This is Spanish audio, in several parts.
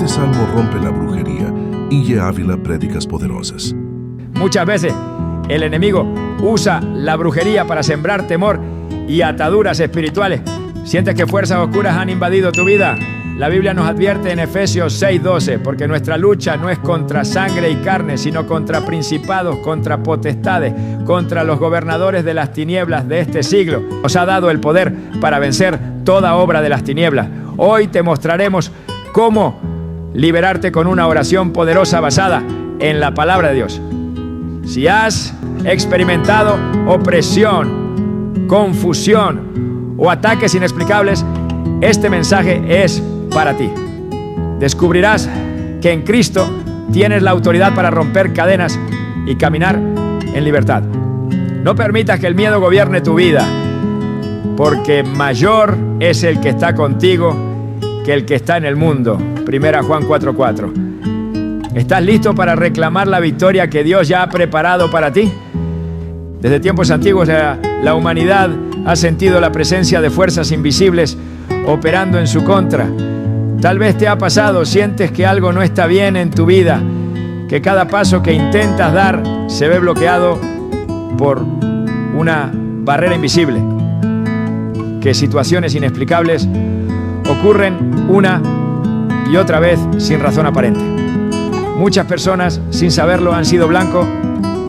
Este salmo rompe la brujería. Y Ávila, Prédicas Poderosas. Muchas veces el enemigo usa la brujería para sembrar temor y ataduras espirituales. ¿Sientes que fuerzas oscuras han invadido tu vida? La Biblia nos advierte en Efesios 6:12, porque nuestra lucha no es contra sangre y carne, sino contra principados, contra potestades, contra los gobernadores de las tinieblas de este siglo. Nos ha dado el poder para vencer toda obra de las tinieblas. Hoy te mostraremos cómo liberarte con una oración poderosa basada en la palabra de Dios. Si has experimentado opresión, confusión o ataques inexplicables, este mensaje es para ti. Descubrirás que en Cristo tienes la autoridad para romper cadenas y caminar en libertad. No permitas que el miedo gobierne tu vida, porque mayor es el que está contigo que el que está en el mundo. 1 Juan 4:4. ¿Estás listo para reclamar la victoria que Dios ya ha preparado para ti? Desde tiempos antiguos la humanidad ha sentido la presencia de fuerzas invisibles operando en su contra. Tal vez te ha pasado, sientes que algo no está bien en tu vida, que cada paso que intentas dar se ve bloqueado por una barrera invisible, que situaciones inexplicables ocurren una y otra vez sin razón aparente. Muchas personas, sin saberlo, han sido blanco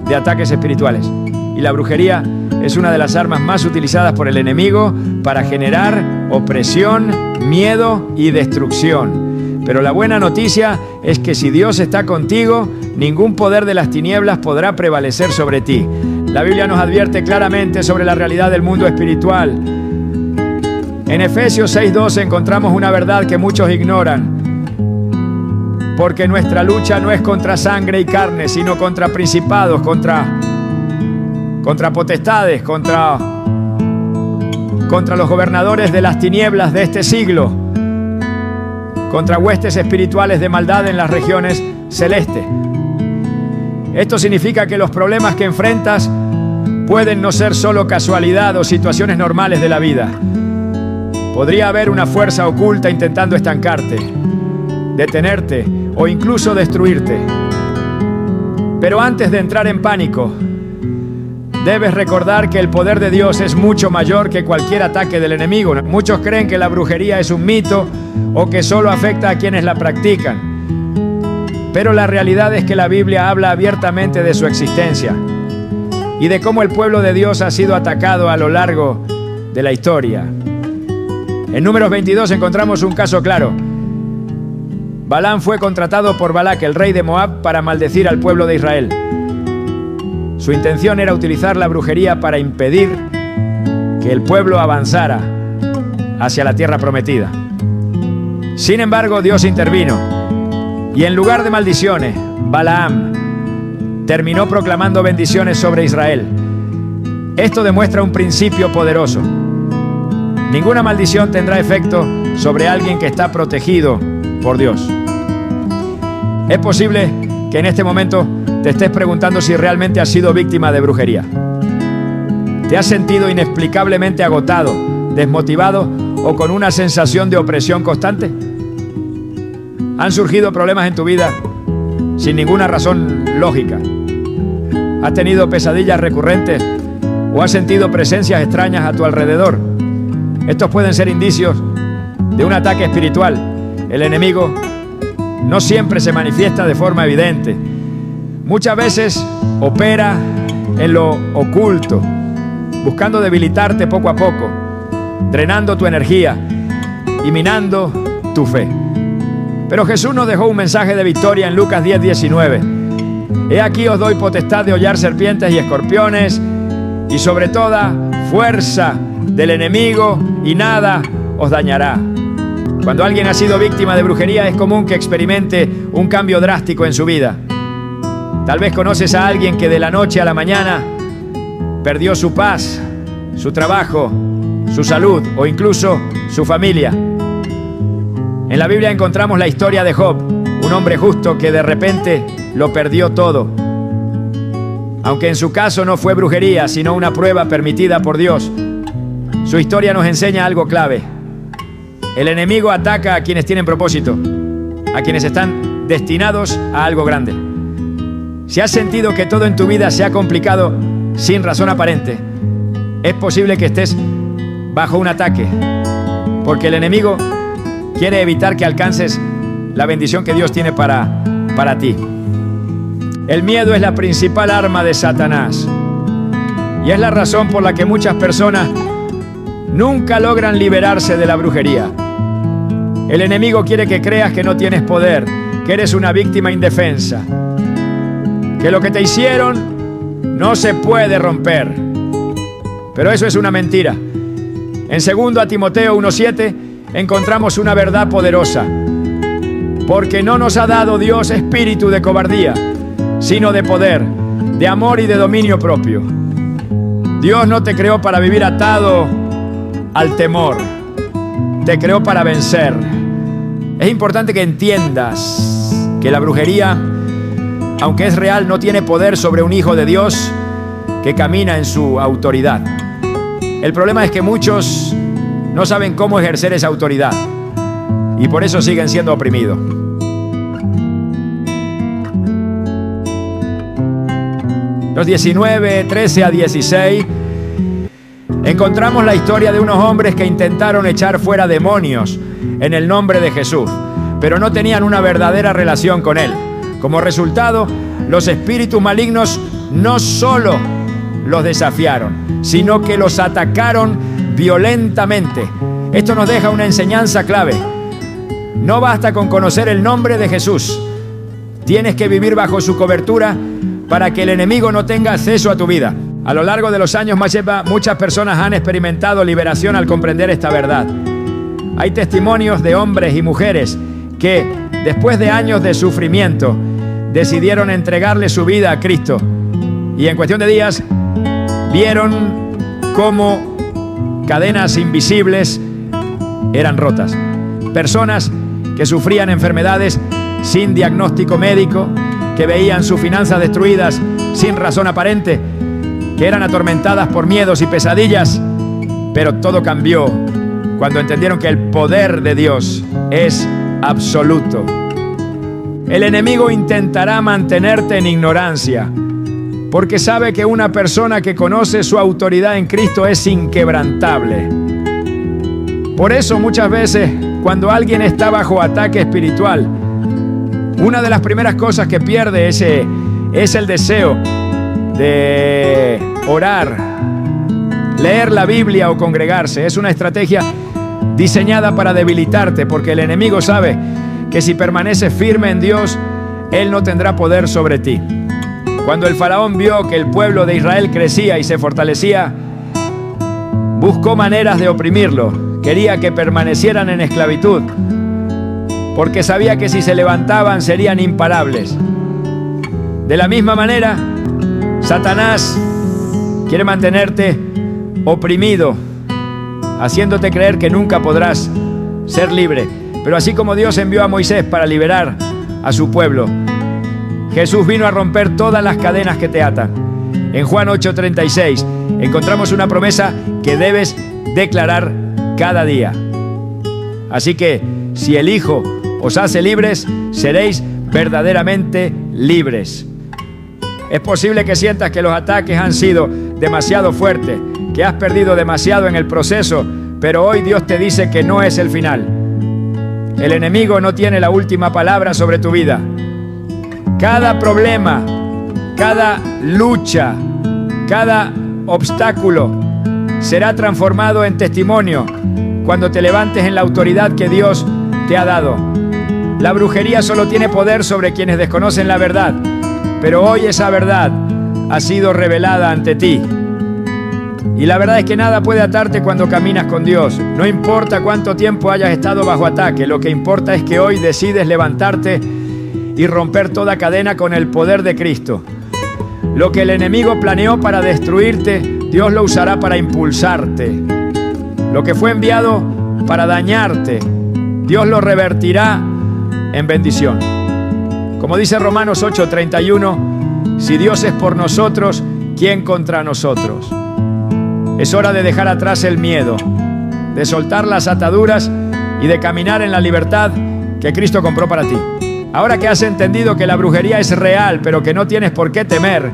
de ataques espirituales, y la brujería es una de las armas más utilizadas por el enemigo para generar opresión, miedo y destrucción. Pero la buena noticia es que si Dios está contigo, ningún poder de las tinieblas podrá prevalecer sobre ti. La Biblia nos advierte claramente sobre la realidad del mundo espiritual. En Efesios 6:12 encontramos una verdad que muchos ignoran. Porque nuestra lucha no es contra sangre y carne, sino contra principados, contra potestades, contra los gobernadores de las tinieblas de este siglo, contra huestes espirituales de maldad en las regiones celestes. Esto significa que los problemas que enfrentas pueden no ser solo casualidad o situaciones normales de la vida. Podría haber una fuerza oculta intentando estancarte, detenerte o incluso destruirte. Pero antes de entrar en pánico, debes recordar que el poder de Dios es mucho mayor que cualquier ataque del enemigo. Muchos creen que la brujería es un mito o que solo afecta a quienes la practican. Pero la realidad es que la Biblia habla abiertamente de su existencia y de cómo el pueblo de Dios ha sido atacado a lo largo de la historia. En Números 22 encontramos un caso claro. Balaam fue contratado por Balac, el rey de Moab, para maldecir al pueblo de Israel. Su intención era utilizar la brujería para impedir que el pueblo avanzara hacia la tierra prometida. Sin embargo, Dios intervino y en lugar de maldiciones, Balaam terminó proclamando bendiciones sobre Israel. Esto demuestra un principio poderoso. Ninguna maldición tendrá efecto sobre alguien que está protegido por Dios. Es posible que en este momento te estés preguntando si realmente has sido víctima de brujería. ¿Te has sentido inexplicablemente agotado, desmotivado o con una sensación de opresión constante? ¿Han surgido problemas en tu vida sin ninguna razón lógica? ¿Has tenido pesadillas recurrentes o has sentido presencias extrañas a tu alrededor? Estos pueden ser indicios de un ataque espiritual. El enemigo no siempre se manifiesta de forma evidente. Muchas veces opera en lo oculto, buscando debilitarte poco a poco, drenando tu energía y minando tu fe. Pero Jesús nos dejó un mensaje de victoria en Lucas 10:19. He aquí os doy potestad de hollar serpientes y escorpiones y sobre toda fuerza del enemigo y nada os dañará. Cuando alguien ha sido víctima de brujería es común que experimente un cambio drástico en su vida. Tal vez conoces a alguien que de la noche a la mañana perdió su paz, su trabajo, su salud o incluso su familia. En la Biblia encontramos la historia de Job, un hombre justo que de repente lo perdió todo. Aunque en su caso no fue brujería, sino una prueba permitida por Dios, su historia nos enseña algo clave. El enemigo ataca a quienes tienen propósito. a quienes están destinados a algo grande. Si has sentido que todo en tu vida se ha complicado sin razón aparente, es posible que estés bajo un ataque, porque el enemigo quiere evitar que alcances la bendición que Dios tiene para ti. El miedo es la principal arma de Satanás y es la razón por la que muchas personas nunca logran liberarse de la brujería. El enemigo quiere que creas que no tienes poder, que eres una víctima indefensa, que lo que te hicieron no se puede romper. Pero eso es una mentira. En 2 Timoteo 1:7 encontramos una verdad poderosa. Porque no nos ha dado Dios espíritu de cobardía, sino de poder, de amor y de dominio propio. Dios no te creó para vivir atado al temor. Te creó para vencer. Es importante que entiendas que la brujería, aunque es real, no tiene poder sobre un hijo de Dios que camina en su autoridad. El problema es que muchos no saben cómo ejercer esa autoridad y por eso siguen siendo oprimidos. Los 19, 13 a 16 encontramos la historia de unos hombres que intentaron echar fuera demonios en el nombre de Jesús, pero no tenían una verdadera relación con Él. Como resultado, los espíritus malignos no solo los desafiaron, sino que los atacaron violentamente. Esto nos deja una enseñanza clave. No basta con conocer el nombre de Jesús. Tienes que vivir bajo su cobertura para que el enemigo no tenga acceso a tu vida. A lo largo de los años, muchas personas han experimentado liberación al comprender esta verdad. Hay testimonios de hombres y mujeres que, después de años de sufrimiento, decidieron entregarle su vida a Cristo. Y en cuestión de días, vieron cómo cadenas invisibles eran rotas. Personas que sufrían enfermedades sin diagnóstico médico, que veían sus finanzas destruidas sin razón aparente, que eran atormentadas por miedos y pesadillas, pero todo cambió cuando entendieron que el poder de Dios es absoluto. El enemigo intentará mantenerte en ignorancia, porque sabe que una persona que conoce su autoridad en Cristo es inquebrantable. Por eso muchas veces, cuando alguien está bajo ataque espiritual, una de las primeras cosas que pierde es el deseo de orar, leer la Biblia o congregarse. Es una estrategia diseñada para debilitarte, porque el enemigo sabe que si permaneces firme en Dios, Él no tendrá poder sobre ti. Cuando el faraón vio que el pueblo de Israel crecía y se fortalecía, buscó maneras de oprimirlo. Quería que permanecieran en esclavitud, porque sabía que si se levantaban serían imparables. De la misma manera, Satanás quiere mantenerte oprimido, haciéndote creer que nunca podrás ser libre. Pero así como Dios envió a Moisés para liberar a su pueblo, Jesús vino a romper todas las cadenas que te atan. En Juan 8:36 encontramos una promesa que debes declarar cada día. Así que, si el Hijo os hace libres, seréis verdaderamente libres. Es posible que sientas que los ataques han sido demasiado fuertes, que has perdido demasiado en el proceso, pero hoy Dios te dice que no es el final. El enemigo no tiene la última palabra sobre tu vida. Cada problema, cada lucha, cada obstáculo será transformado en testimonio cuando te levantes en la autoridad que Dios te ha dado. La brujería solo tiene poder sobre quienes desconocen la verdad, pero hoy esa verdad ha sido revelada ante ti. Y la verdad es que nada puede atarte cuando caminas con Dios. No importa cuánto tiempo hayas estado bajo ataque, lo que importa es que hoy decides levantarte y romper toda cadena con el poder de Cristo. Lo que el enemigo planeó para destruirte, Dios lo usará para impulsarte. Lo que fue enviado para dañarte, Dios lo revertirá en bendición. Como dice Romanos 8:31, si Dios es por nosotros, ¿quién contra nosotros? Es hora de dejar atrás el miedo, de soltar las ataduras y de caminar en la libertad que Cristo compró para ti. Ahora que has entendido que la brujería es real, pero que no tienes por qué temer,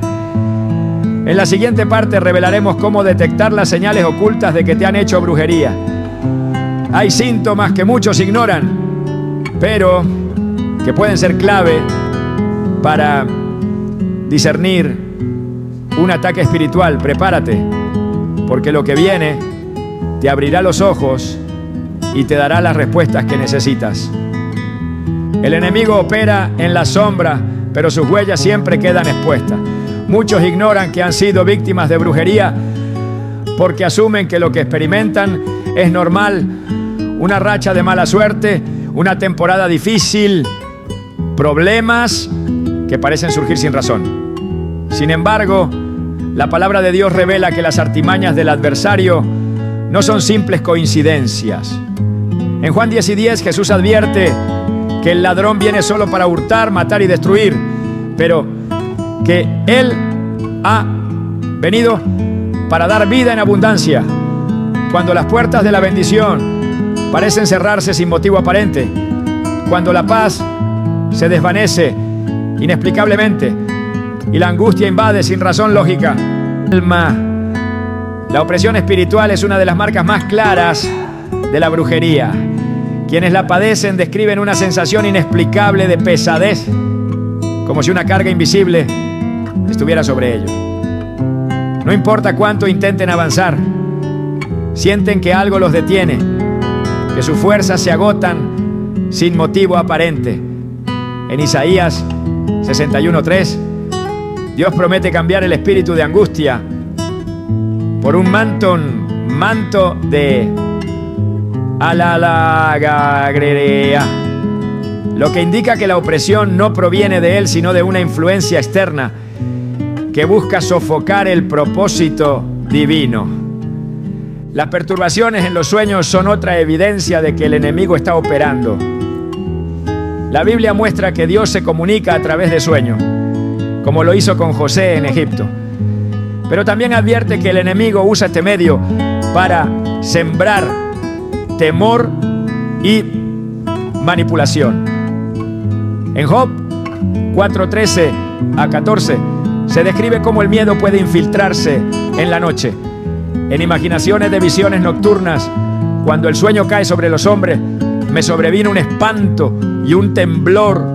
en la siguiente parte revelaremos cómo detectar las señales ocultas de que te han hecho brujería. Hay síntomas que muchos ignoran, pero que pueden ser clave para discernir un ataque espiritual. Prepárate, porque lo que viene te abrirá los ojos y te dará las respuestas que necesitas. El enemigo opera en la sombra, pero sus huellas siempre quedan expuestas. Muchos ignoran que han sido víctimas de brujería porque asumen que lo que experimentan es normal, una racha de mala suerte, una temporada difícil, problemas que parecen surgir sin razón. Sin embargo, la palabra de Dios revela que las artimañas del adversario no son simples coincidencias. En Juan 10:10 Jesús advierte que el ladrón viene solo para hurtar, matar y destruir, pero que Él ha venido para dar vida en abundancia. Cuando las puertas de la bendición parecen cerrarse sin motivo aparente, cuando la paz se desvanece inexplicablemente y la angustia invade sin razón lógica. La opresión espiritual es una de las marcas más claras de la brujería. Quienes la padecen describen una sensación inexplicable de pesadez, como si una carga invisible estuviera sobre ellos. No importa cuánto intenten avanzar, sienten que algo los detiene, que sus fuerzas se agotan sin motivo aparente. En Isaías 61:3, Dios promete cambiar el espíritu de angustia por un manto de alalagagrerea, lo que indica que la opresión no proviene de Él, sino de una influencia externa que busca sofocar el propósito divino. Las perturbaciones en los sueños son otra evidencia de que el enemigo está operando. La Biblia muestra que Dios se comunica a través de sueños, como lo hizo con José en Egipto. Pero también advierte que el enemigo usa este medio para sembrar temor y manipulación. En Job 4:13 a 14 se describe cómo el miedo puede infiltrarse en la noche. En imaginaciones de visiones nocturnas, cuando el sueño cae sobre los hombres, me sobrevino un espanto y un temblor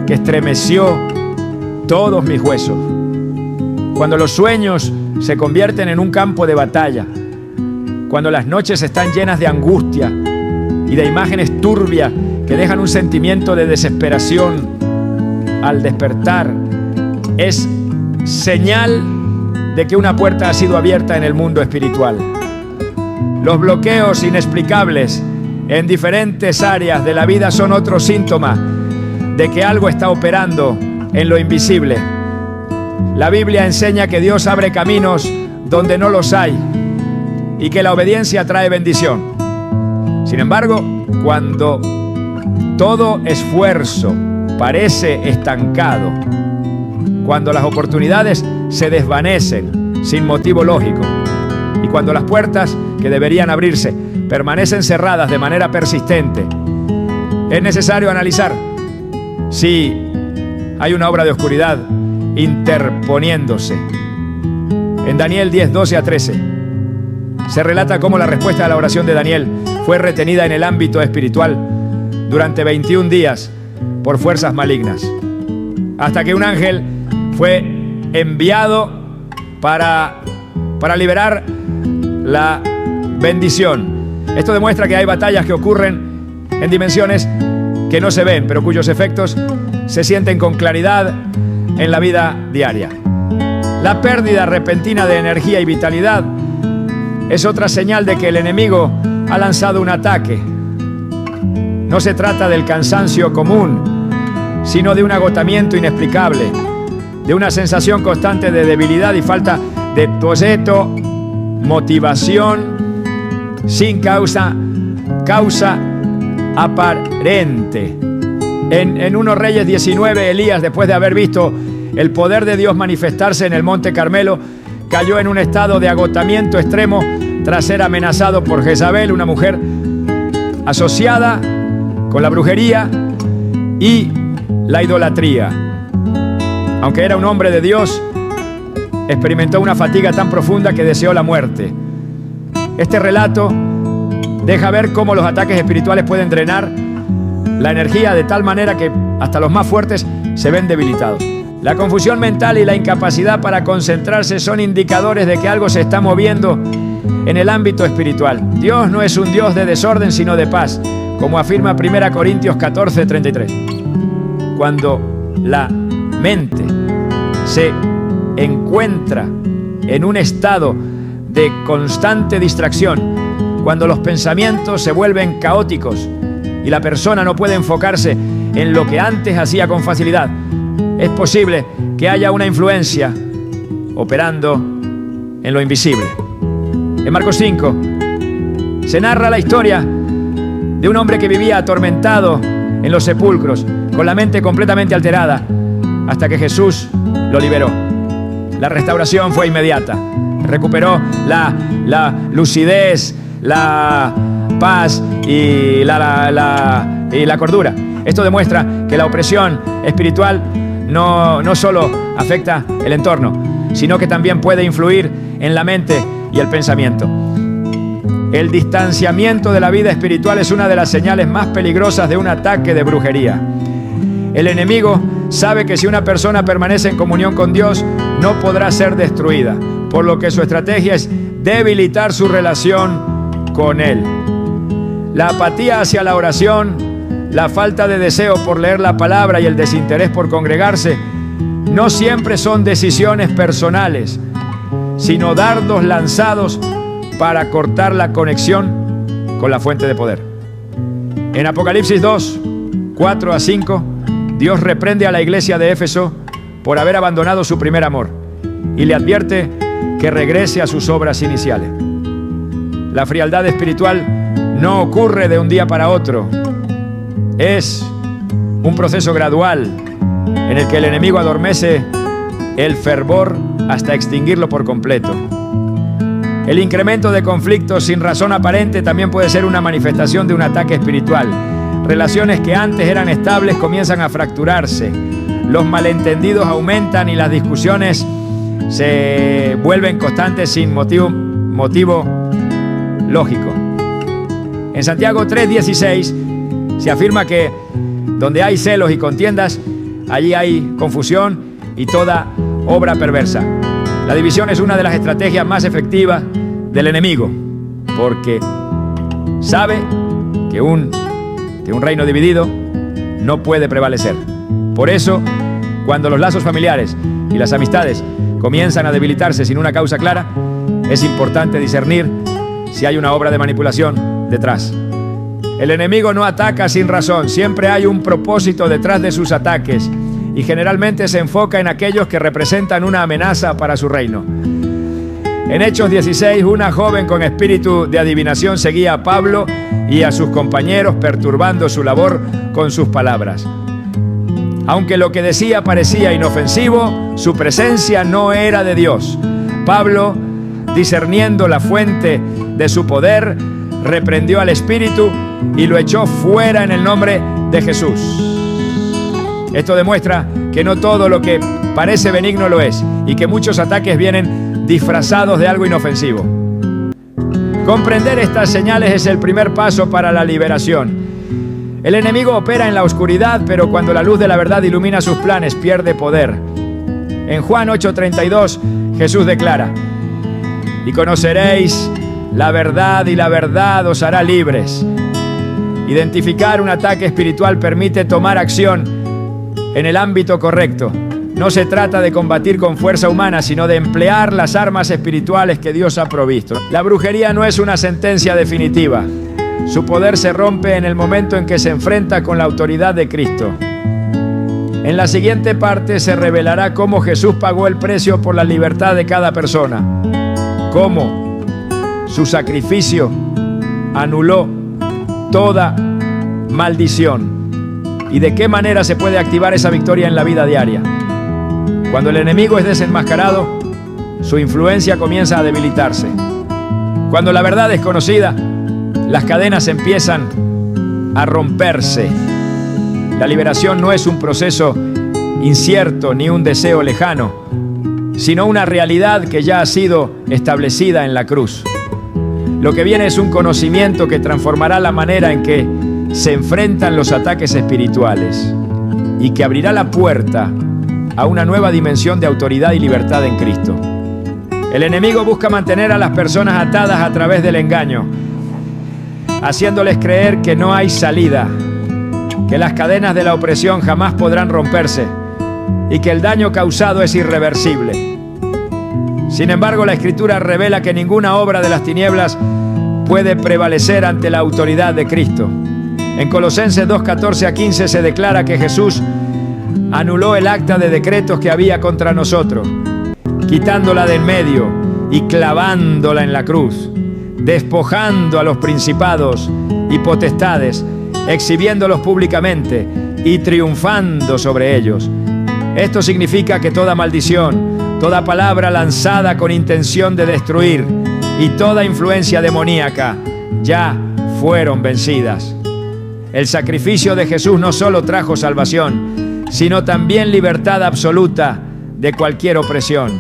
que estremeció todos mis huesos. Cuando los sueños se convierten en un campo de batalla, cuando las noches están llenas de angustia y de imágenes turbias que dejan un sentimiento de desesperación al despertar, es señal de que una puerta ha sido abierta en el mundo espiritual. Los bloqueos inexplicables en diferentes áreas de la vida son otro síntoma de que algo está operando en lo invisible. La Biblia enseña que Dios abre caminos donde no los hay y que la obediencia trae bendición. Sin embargo, cuando todo esfuerzo parece estancado, cuando las oportunidades se desvanecen sin motivo lógico y cuando las puertas que deberían abrirse permanecen cerradas de manera persistente, es necesario analizar si hay una obra de oscuridad interponiéndose. En Daniel 10:12 a 13 se relata cómo la respuesta a la oración de Daniel fue retenida en el ámbito espiritual durante 21 días por fuerzas malignas, hasta que un ángel fue enviado para liberar la bendición. Esto demuestra que hay batallas que ocurren en dimensiones que no se ven, pero cuyos efectos se sienten con claridad en la vida diaria. La pérdida repentina de energía y vitalidad es otra señal de que el enemigo ha lanzado un ataque. No se trata del cansancio común, sino de un agotamiento inexplicable, de una sensación constante de debilidad y falta de proyecto, motivación sin causa aparente. En 1 Reyes 19, Elías, después de haber visto el poder de Dios manifestarse en el Monte Carmelo, cayó en un estado de agotamiento extremo tras ser amenazado por Jezabel, una mujer asociada con la brujería y la idolatría. Aunque era un hombre de Dios, experimentó una fatiga tan profunda que deseó la muerte. Este relato deja ver cómo los ataques espirituales pueden drenar la energía de tal manera que hasta los más fuertes se ven debilitados. La confusión mental y la incapacidad para concentrarse son indicadores de que algo se está moviendo en el ámbito espiritual. Dios no es un Dios de desorden, sino de paz, como afirma 1 Corintios 14:33. Cuando la mente se encuentra en un estado de constante distracción, cuando los pensamientos se vuelven caóticos y la persona no puede enfocarse en lo que antes hacía con facilidad, es posible que haya una influencia operando en lo invisible. En Marcos 5 se narra la historia de un hombre que vivía atormentado en los sepulcros, con la mente completamente alterada, hasta que Jesús lo liberó. La restauración fue inmediata. Recuperó la lucidez, la paz y la cordura. Esto demuestra que la opresión espiritual no solo afecta el entorno, sino que también puede influir en la mente y el pensamiento. El distanciamiento de la vida espiritual es una de las señales más peligrosas de un ataque de brujería. El enemigo sabe que si una persona permanece en comunión con Dios, no podrá ser destruida, por lo que su estrategia es debilitar su relación con Él. La apatía hacia la oración, la falta de deseo por leer la palabra y el desinterés por congregarse no siempre son decisiones personales, sino dardos lanzados para cortar la conexión con la fuente de poder. En Apocalipsis 2, 4-5, Dios reprende a la iglesia de Éfeso por haber abandonado su primer amor y le advierte que regrese a sus obras iniciales. La frialdad espiritual no ocurre de un día para otro. Es un proceso gradual en el que el enemigo adormece el fervor hasta extinguirlo por completo. El incremento de conflictos sin razón aparente también puede ser una manifestación de un ataque espiritual. Relaciones que antes eran estables comienzan a fracturarse. Los malentendidos aumentan y las discusiones se vuelven constantes sin motivo lógico. En Santiago 3:16 se afirma que donde hay celos y contiendas, allí hay confusión y toda obra perversa. La división es una de las estrategias más efectivas del enemigo, porque sabe que un reino dividido no puede prevalecer. Por eso, cuando los lazos familiares y las amistades comienzan a debilitarse sin una causa clara, es importante discernir si hay una obra de manipulación detrás. El enemigo no ataca sin razón, siempre hay un propósito detrás de sus ataques y generalmente se enfoca en aquellos que representan una amenaza para su reino. En Hechos 16, una joven con espíritu de adivinación seguía a Pablo y a sus compañeros, perturbando su labor con sus palabras. Aunque lo que decía parecía inofensivo, su presencia no era de Dios. Pablo, discerniendo la fuente de su poder, reprendió al espíritu y lo echó fuera en el nombre de Jesús. Esto demuestra que no todo lo que parece benigno lo es y que muchos ataques vienen disfrazados de algo inofensivo. Comprender estas señales es el primer paso para la liberación. El enemigo opera en la oscuridad, pero cuando la luz de la verdad ilumina sus planes, pierde poder. En Juan 8:32, Jesús declara: y conoceréis la verdad y la verdad os hará libres. Identificar un ataque espiritual permite tomar acción en el ámbito correcto. No se trata de combatir con fuerza humana, sino de emplear las armas espirituales que Dios ha provisto. La brujería no es una sentencia definitiva. Su poder se rompe en el momento en que se enfrenta con la autoridad de Cristo. En la siguiente parte se revelará cómo Jesús pagó el precio por la libertad de cada persona, cómo su sacrificio anuló toda maldición y de qué manera se puede activar esa victoria en la vida diaria. Cuando el enemigo es desenmascarado, su influencia comienza a debilitarse. Cuando la verdad es conocida, las cadenas empiezan a romperse. La liberación no es un proceso incierto ni un deseo lejano, sino una realidad que ya ha sido establecida en la cruz. Lo que viene es un conocimiento que transformará la manera en que se enfrentan los ataques espirituales y que abrirá la puerta a una nueva dimensión de autoridad y libertad en Cristo. El enemigo busca mantener a las personas atadas a través del engaño, haciéndoles creer que no hay salida, que las cadenas de la opresión jamás podrán romperse y que el daño causado es irreversible. Sin embargo, la Escritura revela que ninguna obra de las tinieblas puede prevalecer ante la autoridad de Cristo. En Colosenses 2:14-15 se declara que Jesús anuló el acta de decretos que había contra nosotros, quitándola de en medio y clavándola en la cruz, despojando a los principados y potestades, exhibiéndolos públicamente y triunfando sobre ellos. Esto significa que toda maldición, toda palabra lanzada con intención de destruir y toda influencia demoníaca ya fueron vencidas. El sacrificio de Jesús no solo trajo salvación, sino también libertad absoluta de cualquier opresión.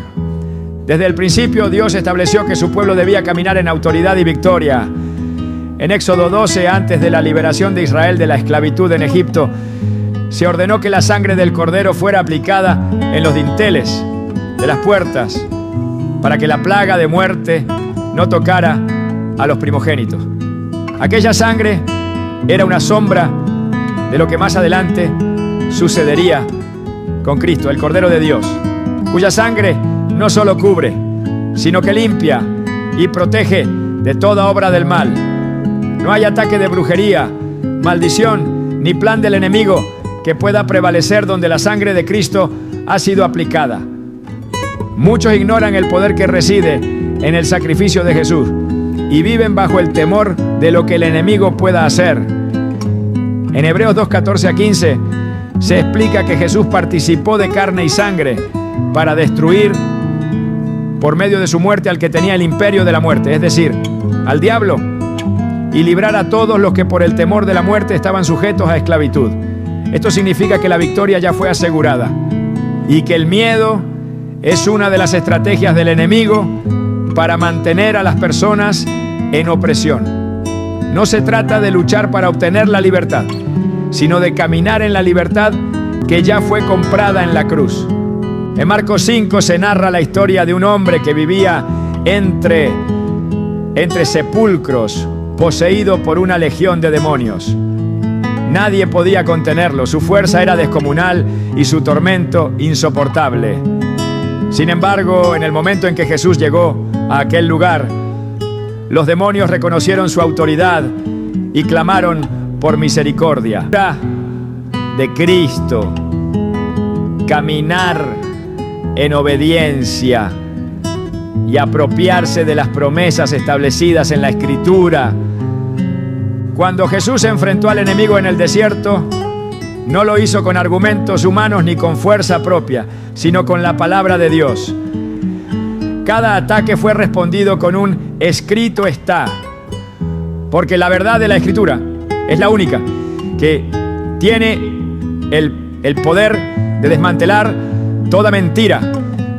Desde el principio, Dios estableció que su pueblo debía caminar en autoridad y victoria. En Éxodo 12, antes de la liberación de Israel de la esclavitud en Egipto, se ordenó que la sangre del cordero fuera aplicada en los dinteles de las puertas para que la plaga de muerte no tocara a los primogénitos. Aquella sangre era una sombra de lo que más adelante sucedería con Cristo, el Cordero de Dios, cuya sangre no solo cubre, sino que limpia y protege de toda obra del mal. No hay ataque de brujería, maldición ni plan del enemigo que pueda prevalecer donde la sangre de Cristo ha sido aplicada. Muchos ignoran el poder que reside en el sacrificio de Jesús y viven bajo el temor de lo que el enemigo pueda hacer. En Hebreos 2:14-15 se explica que Jesús participó de carne y sangre para destruir por medio de su muerte al que tenía el imperio de la muerte, es decir, al diablo, y librar a todos los que por el temor de la muerte estaban sujetos a esclavitud. Esto significa que la victoria ya fue asegurada y que el miedo es una de las estrategias del enemigo para mantener a las personas en opresión. No se trata de luchar para obtener la libertad, sino de caminar en la libertad que ya fue comprada en la cruz. En Marcos 5 se narra la historia de un hombre que vivía entre sepulcros, poseído por una legión de demonios. Nadie podía contenerlo, su fuerza era descomunal y su tormento insoportable. Sin embargo, en el momento en que Jesús llegó a aquel lugar, los demonios reconocieron su autoridad y clamaron por misericordia. De Cristo, caminar en obediencia y apropiarse de las promesas establecidas en la Escritura. Cuando Jesús se enfrentó al enemigo en el desierto, no lo hizo con argumentos humanos ni con fuerza propia, sino con la palabra de Dios. Cada ataque fue respondido con un escrito está, porque la verdad de la Escritura es la única que tiene el poder de desmantelar toda mentira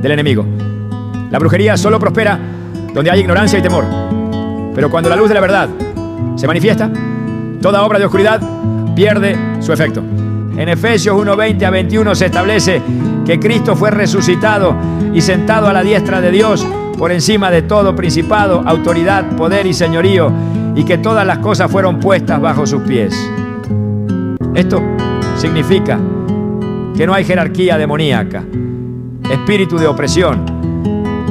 del enemigo. La brujería solo prospera donde hay ignorancia y temor, pero cuando la luz de la verdad se manifiesta, toda obra de oscuridad pierde su efecto. En Efesios 1:20-21 se establece que Cristo fue resucitado y sentado a la diestra de Dios por encima de todo principado, autoridad, poder y señorío, y que todas las cosas fueron puestas bajo sus pies. Esto significa que no hay jerarquía demoníaca, espíritu de opresión,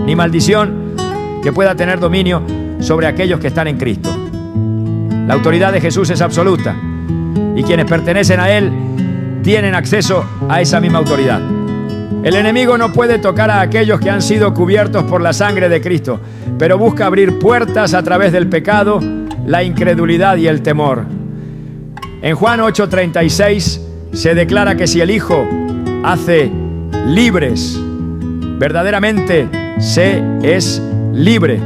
ni maldición que pueda tener dominio sobre aquellos que están en Cristo. La autoridad de Jesús es absoluta y quienes pertenecen a Él tienen acceso a esa misma autoridad. El enemigo no puede tocar a aquellos que han sido cubiertos por la sangre de Cristo, pero busca abrir puertas a través del pecado, la incredulidad y el temor. En Juan 8:36 se declara que si el Hijo hace libres, verdaderamente se es libre.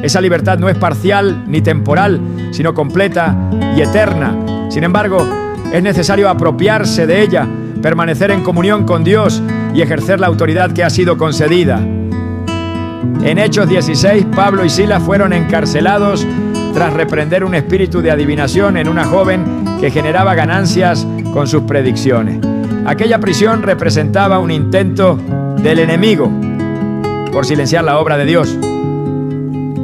Esa libertad no es parcial ni temporal, sino completa y eterna. Sin embargo, Es necesario apropiarse de ella, permanecer en comunión con Dios y ejercer la autoridad que ha sido concedida. En Hechos 16, Pablo y Silas fueron encarcelados tras reprender un espíritu de adivinación en una joven que generaba ganancias con sus predicciones. Aquella prisión representaba un intento del enemigo por silenciar la obra de Dios.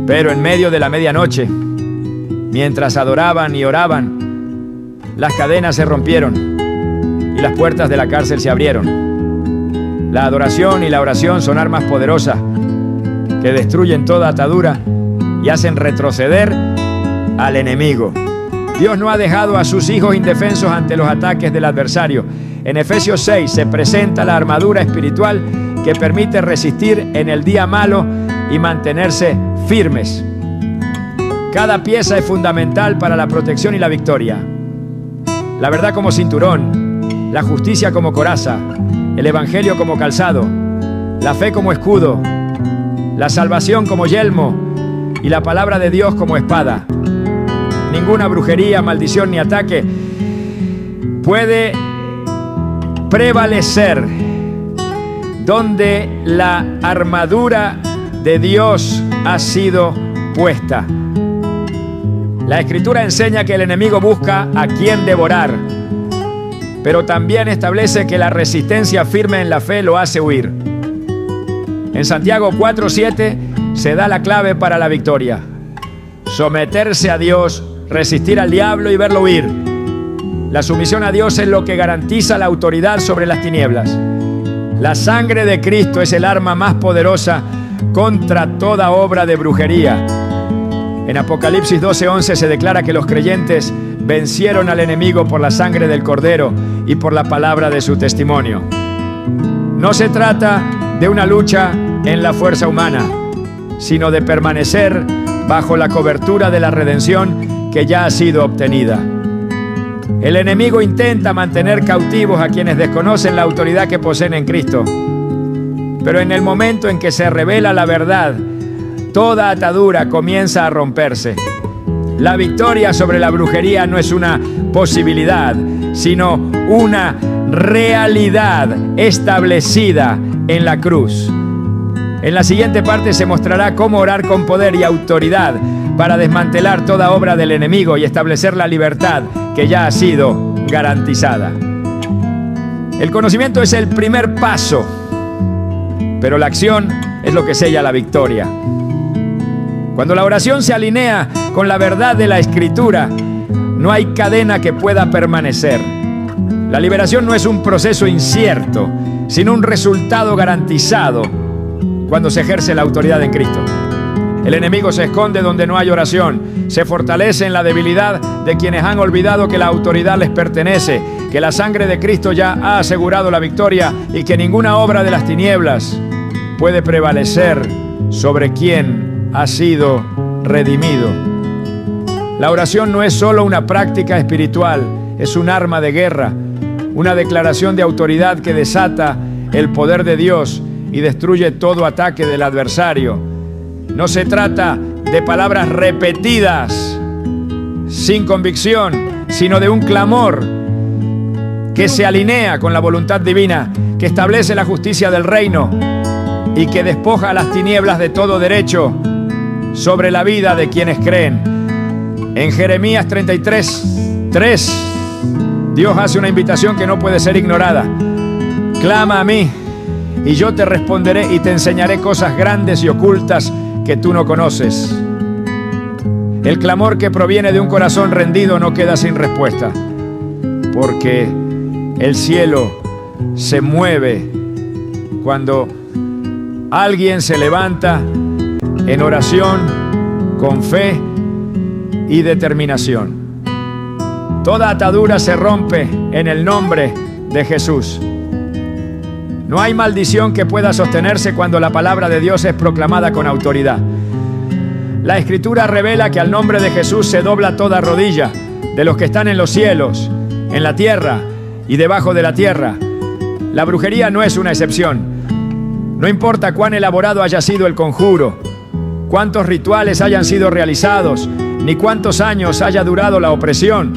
Pero en medio de la medianoche, mientras adoraban y oraban, las cadenas se rompieron y las puertas de la cárcel se abrieron. La adoración y la oración son armas poderosas que destruyen toda atadura y hacen retroceder al enemigo. Dios no ha dejado a sus hijos indefensos ante los ataques del adversario. En Efesios 6 se presenta la armadura espiritual que permite resistir en el día malo y mantenerse firmes. Cada pieza es fundamental para la protección y la victoria. La verdad como cinturón, la justicia como coraza, el evangelio como calzado, la fe como escudo, la salvación como yelmo y la palabra de Dios como espada. Ninguna brujería, maldición ni ataque puede prevalecer donde la armadura de Dios ha sido puesta. La Escritura enseña que el enemigo busca a quien devorar, pero también establece que la resistencia firme en la fe lo hace huir. En Santiago 4:7 se da la clave para la victoria: someterse a Dios, resistir al diablo y verlo huir. La sumisión a Dios es lo que garantiza la autoridad sobre las tinieblas. La sangre de Cristo es el arma más poderosa contra toda obra de brujería. En Apocalipsis 12:11 se declara que los creyentes vencieron al enemigo por la sangre del Cordero y por la palabra de su testimonio. No se trata de una lucha en la fuerza humana, sino de permanecer bajo la cobertura de la redención que ya ha sido obtenida. El enemigo intenta mantener cautivos a quienes desconocen la autoridad que poseen en Cristo. Pero en el momento en que se revela la verdad, toda atadura comienza a romperse. La victoria sobre la brujería no es una posibilidad, sino una realidad establecida en la cruz. En la siguiente parte se mostrará cómo orar con poder y autoridad para desmantelar toda obra del enemigo y establecer la libertad que ya ha sido garantizada. El conocimiento es el primer paso, pero la acción es lo que sella la victoria. Cuando la oración se alinea con la verdad de la Escritura, no hay cadena que pueda permanecer. La liberación no es un proceso incierto, sino un resultado garantizado cuando se ejerce la autoridad en Cristo. El enemigo se esconde donde no hay oración, se fortalece en la debilidad de quienes han olvidado que la autoridad les pertenece, que la sangre de Cristo ya ha asegurado la victoria y que ninguna obra de las tinieblas puede prevalecer sobre quien ha sido redimido. La oración no es solo una práctica espiritual, es un arma de guerra, una declaración de autoridad que desata el poder de Dios y destruye todo ataque del adversario. No se trata de palabras repetidas sin convicción, sino de un clamor que se alinea con la voluntad divina, que establece la justicia del reino y que despoja a las tinieblas de todo derecho sobre la vida de quienes creen. En Jeremías 33:3, Dios hace una invitación que no puede ser ignorada. Clama a mí y yo te responderé y te enseñaré cosas grandes y ocultas que tú no conoces. El clamor que proviene de un corazón rendido no queda sin respuesta, porque el cielo se mueve cuando alguien se levanta en oración, con fe y determinación. Toda atadura se rompe en el nombre de Jesús. No hay maldición que pueda sostenerse cuando la palabra de Dios es proclamada con autoridad. La Escritura revela que al nombre de Jesús se dobla toda rodilla de los que están en los cielos, en la tierra y debajo de la tierra. La brujería no es una excepción. No importa cuán elaborado haya sido el conjuro, cuántos rituales hayan sido realizados, ni cuántos años haya durado la opresión.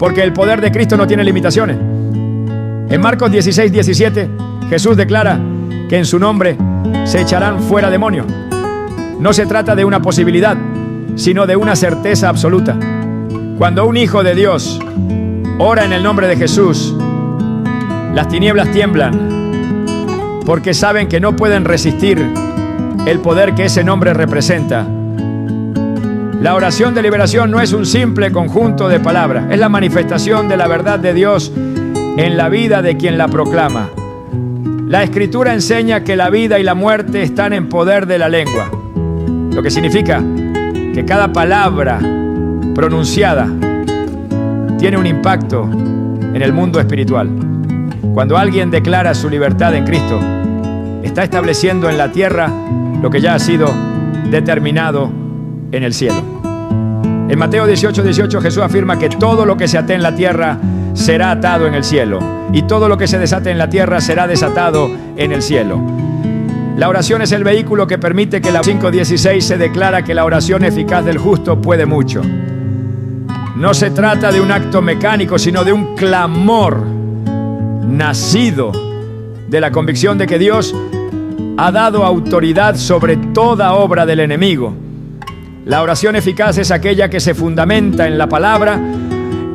porque el poder de Cristo no tiene limitaciones. En Marcos 16:17, Jesús declara que en su nombre se echarán fuera demonios. No se trata de una posibilidad, sino de una certeza absoluta. Cuando un hijo de Dios ora en el nombre de Jesús, las tinieblas tiemblan, porque saben que no pueden resistir el poder que ese nombre representa. La oración de liberación no es un simple conjunto de palabras, es la manifestación de la verdad de Dios en la vida de quien la proclama. La Escritura enseña que la vida y la muerte están en poder de la lengua, lo que significa que cada palabra pronunciada tiene un impacto en el mundo espiritual. Cuando alguien declara su libertad en Cristo, está estableciendo en la tierra lo que ya ha sido determinado en el cielo. En Mateo 18:18 Jesús afirma que todo lo que se ate en la tierra será atado en el cielo, y todo lo que se desate en la tierra será desatado en el cielo. La oración es el vehículo que permite que la 5:16 se declara que la oración eficaz del justo puede mucho. No se trata de un acto mecánico, sino de un clamor nacido de la convicción de que Dios ha dado autoridad sobre toda obra del enemigo. La oración eficaz es aquella que se fundamenta en la palabra,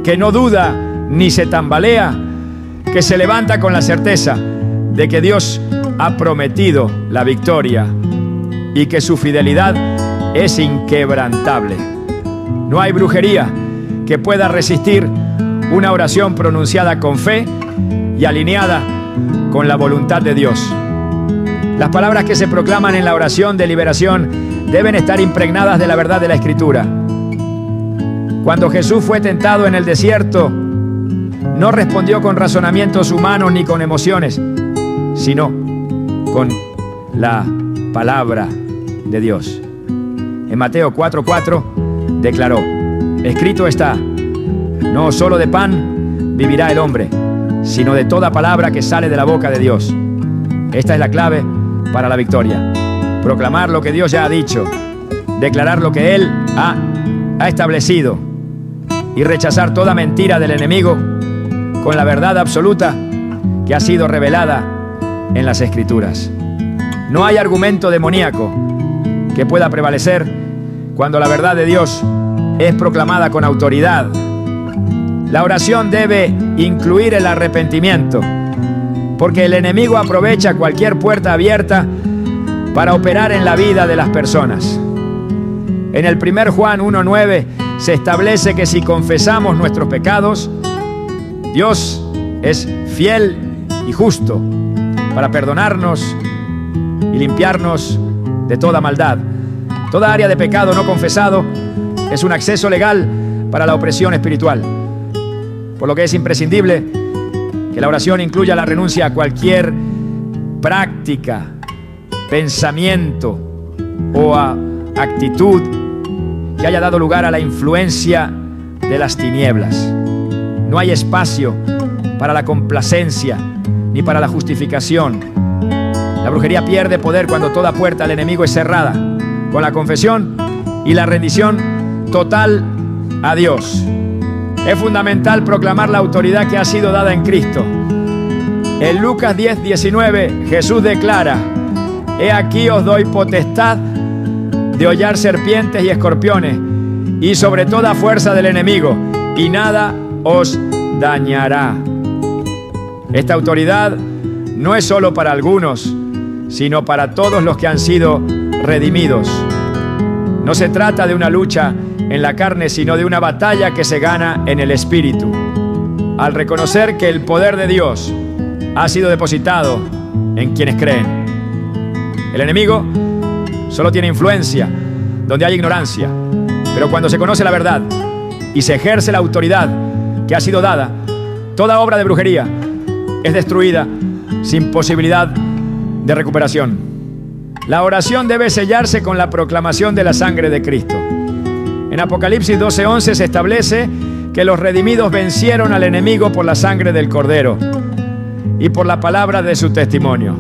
que no duda ni se tambalea, que se levanta con la certeza de que Dios ha prometido la victoria y que su fidelidad es inquebrantable. No hay brujería que pueda resistir una oración pronunciada con fe y alineada con la voluntad de Dios. Las palabras que se proclaman en la oración de liberación deben estar impregnadas de la verdad de la Escritura. Cuando Jesús fue tentado en el desierto, no respondió con razonamientos humanos ni con emociones, sino con la palabra de Dios. En Mateo 4:4 declaró: escrito está, no solo de pan vivirá el hombre, sino de toda palabra que sale de la boca de Dios. Esta es la clave para la victoria. Proclamar lo que Dios ya ha dicho, declarar lo que Él ha establecido y rechazar toda mentira del enemigo con la verdad absoluta que ha sido revelada en las Escrituras. No hay argumento demoníaco que pueda prevalecer cuando la verdad de Dios es proclamada con autoridad. La oración debe incluir el arrepentimiento, porque el enemigo aprovecha cualquier puerta abierta para operar en la vida de las personas. En el 1 Juan 1:9 se establece que si confesamos nuestros pecados, Dios es fiel y justo para perdonarnos y limpiarnos de toda maldad. Toda área de pecado no confesado es un acceso legal para la opresión espiritual, por lo que es imprescindible que la oración incluya la renuncia a cualquier práctica, pensamiento o actitud que haya dado lugar a la influencia de las tinieblas. No hay espacio para la complacencia ni para la justificación. La brujería pierde poder cuando toda puerta al enemigo es cerrada, con la confesión y la rendición total a Dios. Es fundamental proclamar la autoridad que ha sido dada en Cristo. En Lucas 10:19 Jesús declara: he aquí os doy potestad de hollar serpientes y escorpiones y sobre toda fuerza del enemigo, y nada os dañará. Esta autoridad no es solo para algunos, sino para todos los que han sido redimidos. No se trata de una lucha en la carne, sino de una batalla que se gana en el Espíritu. Al reconocer que el poder de Dios ha sido depositado en quienes creen. El enemigo solo tiene influencia donde hay ignorancia, pero cuando se conoce la verdad y se ejerce la autoridad que ha sido dada, toda obra de brujería es destruida sin posibilidad de recuperación. La oración debe sellarse con la proclamación de la sangre de Cristo. En Apocalipsis 12:11 se establece que los redimidos vencieron al enemigo por la sangre del Cordero y por la palabra de su testimonio.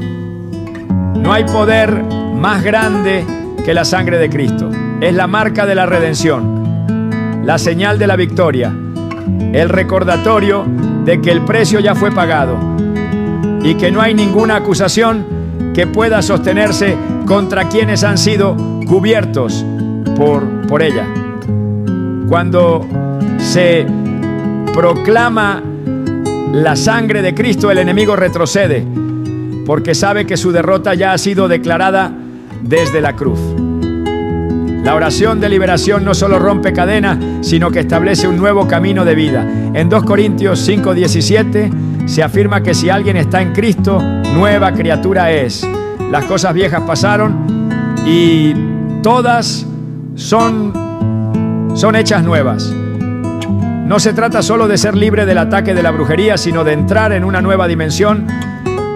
No hay poder más grande que la sangre de Cristo. Es la marca de la redención, la señal de la victoria el recordatorio de que el precio ya fue pagado y que no hay ninguna acusación que pueda sostenerse contra quienes han sido cubiertos por ella. Cuando se proclama la sangre de Cristo, el enemigo retrocede, porque sabe que su derrota ya ha sido declarada desde la cruz. La oración de liberación no solo rompe cadenas, sino que establece un nuevo camino de vida. En 2 Corintios 5:17 se afirma que si alguien está en Cristo, nueva criatura es. Las cosas viejas pasaron y todas son hechas nuevas. No se trata solo de ser libre del ataque de la brujería, sino de entrar en una nueva dimensión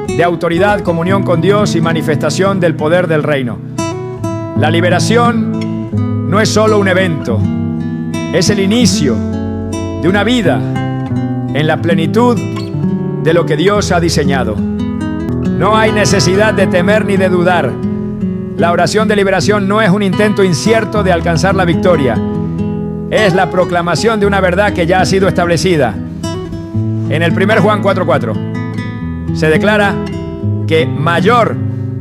de autoridad, comunión con Dios y manifestación del poder del reino. La liberación no es solo un evento, es el inicio de una vida en la plenitud de lo que Dios ha diseñado. No hay necesidad de temer ni de dudar. La oración de liberación no es un intento incierto de alcanzar la victoria. Es la proclamación de una verdad que ya ha sido establecida. En el 1 Juan 4:4 se declara que mayor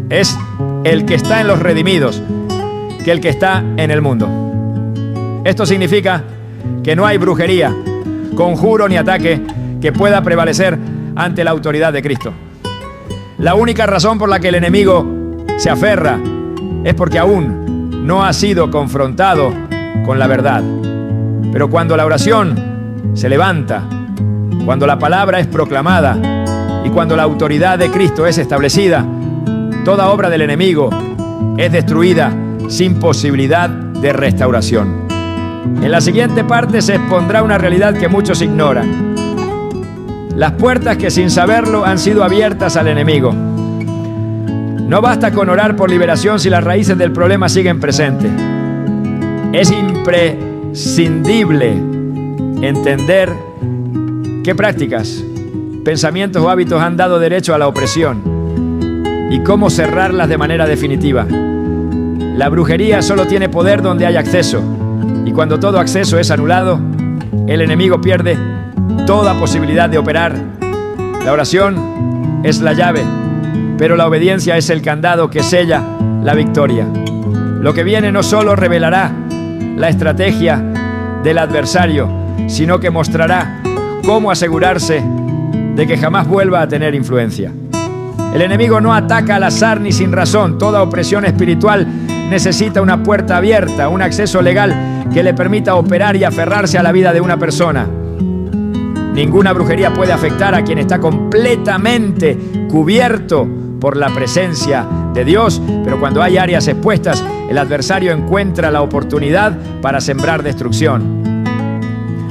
es el que está en los redimidos que el que está en el mundo. Esto significa que no hay brujería, conjuro ni ataque que pueda prevalecer ante la autoridad de Cristo. La única razón por la que el enemigo se aferra es porque aún no ha sido confrontado con la verdad. Pero cuando la oración se levanta, cuando la palabra es proclamada y cuando la autoridad de Cristo es establecida, toda obra del enemigo es destruida sin posibilidad de restauración. En la siguiente parte se expondrá una realidad que muchos ignoran. Las puertas que sin saberlo han sido abiertas al enemigo. No basta con orar por liberación si las raíces del problema siguen presentes. Es imprescindible entender qué prácticas, pensamientos o hábitos han dado derecho a la opresión y cómo cerrarlas de manera definitiva. La brujería solo tiene poder donde hay acceso, y cuando todo acceso es anulado, el enemigo pierde toda posibilidad de operar. La oración es la llave, pero la obediencia es el candado que sella la victoria. Lo que viene no solo revelará la estrategia del adversario, sino que mostrará cómo asegurarse de que jamás vuelva a tener influencia. El enemigo no ataca al azar ni sin razón. Toda opresión espiritual necesita una puerta abierta, un acceso legal que le permita operar y aferrarse a la vida de una persona. Ninguna brujería puede afectar a quien está completamente cubierto por la presencia de Dios, pero cuando hay áreas expuestas, el adversario encuentra la oportunidad para sembrar destrucción.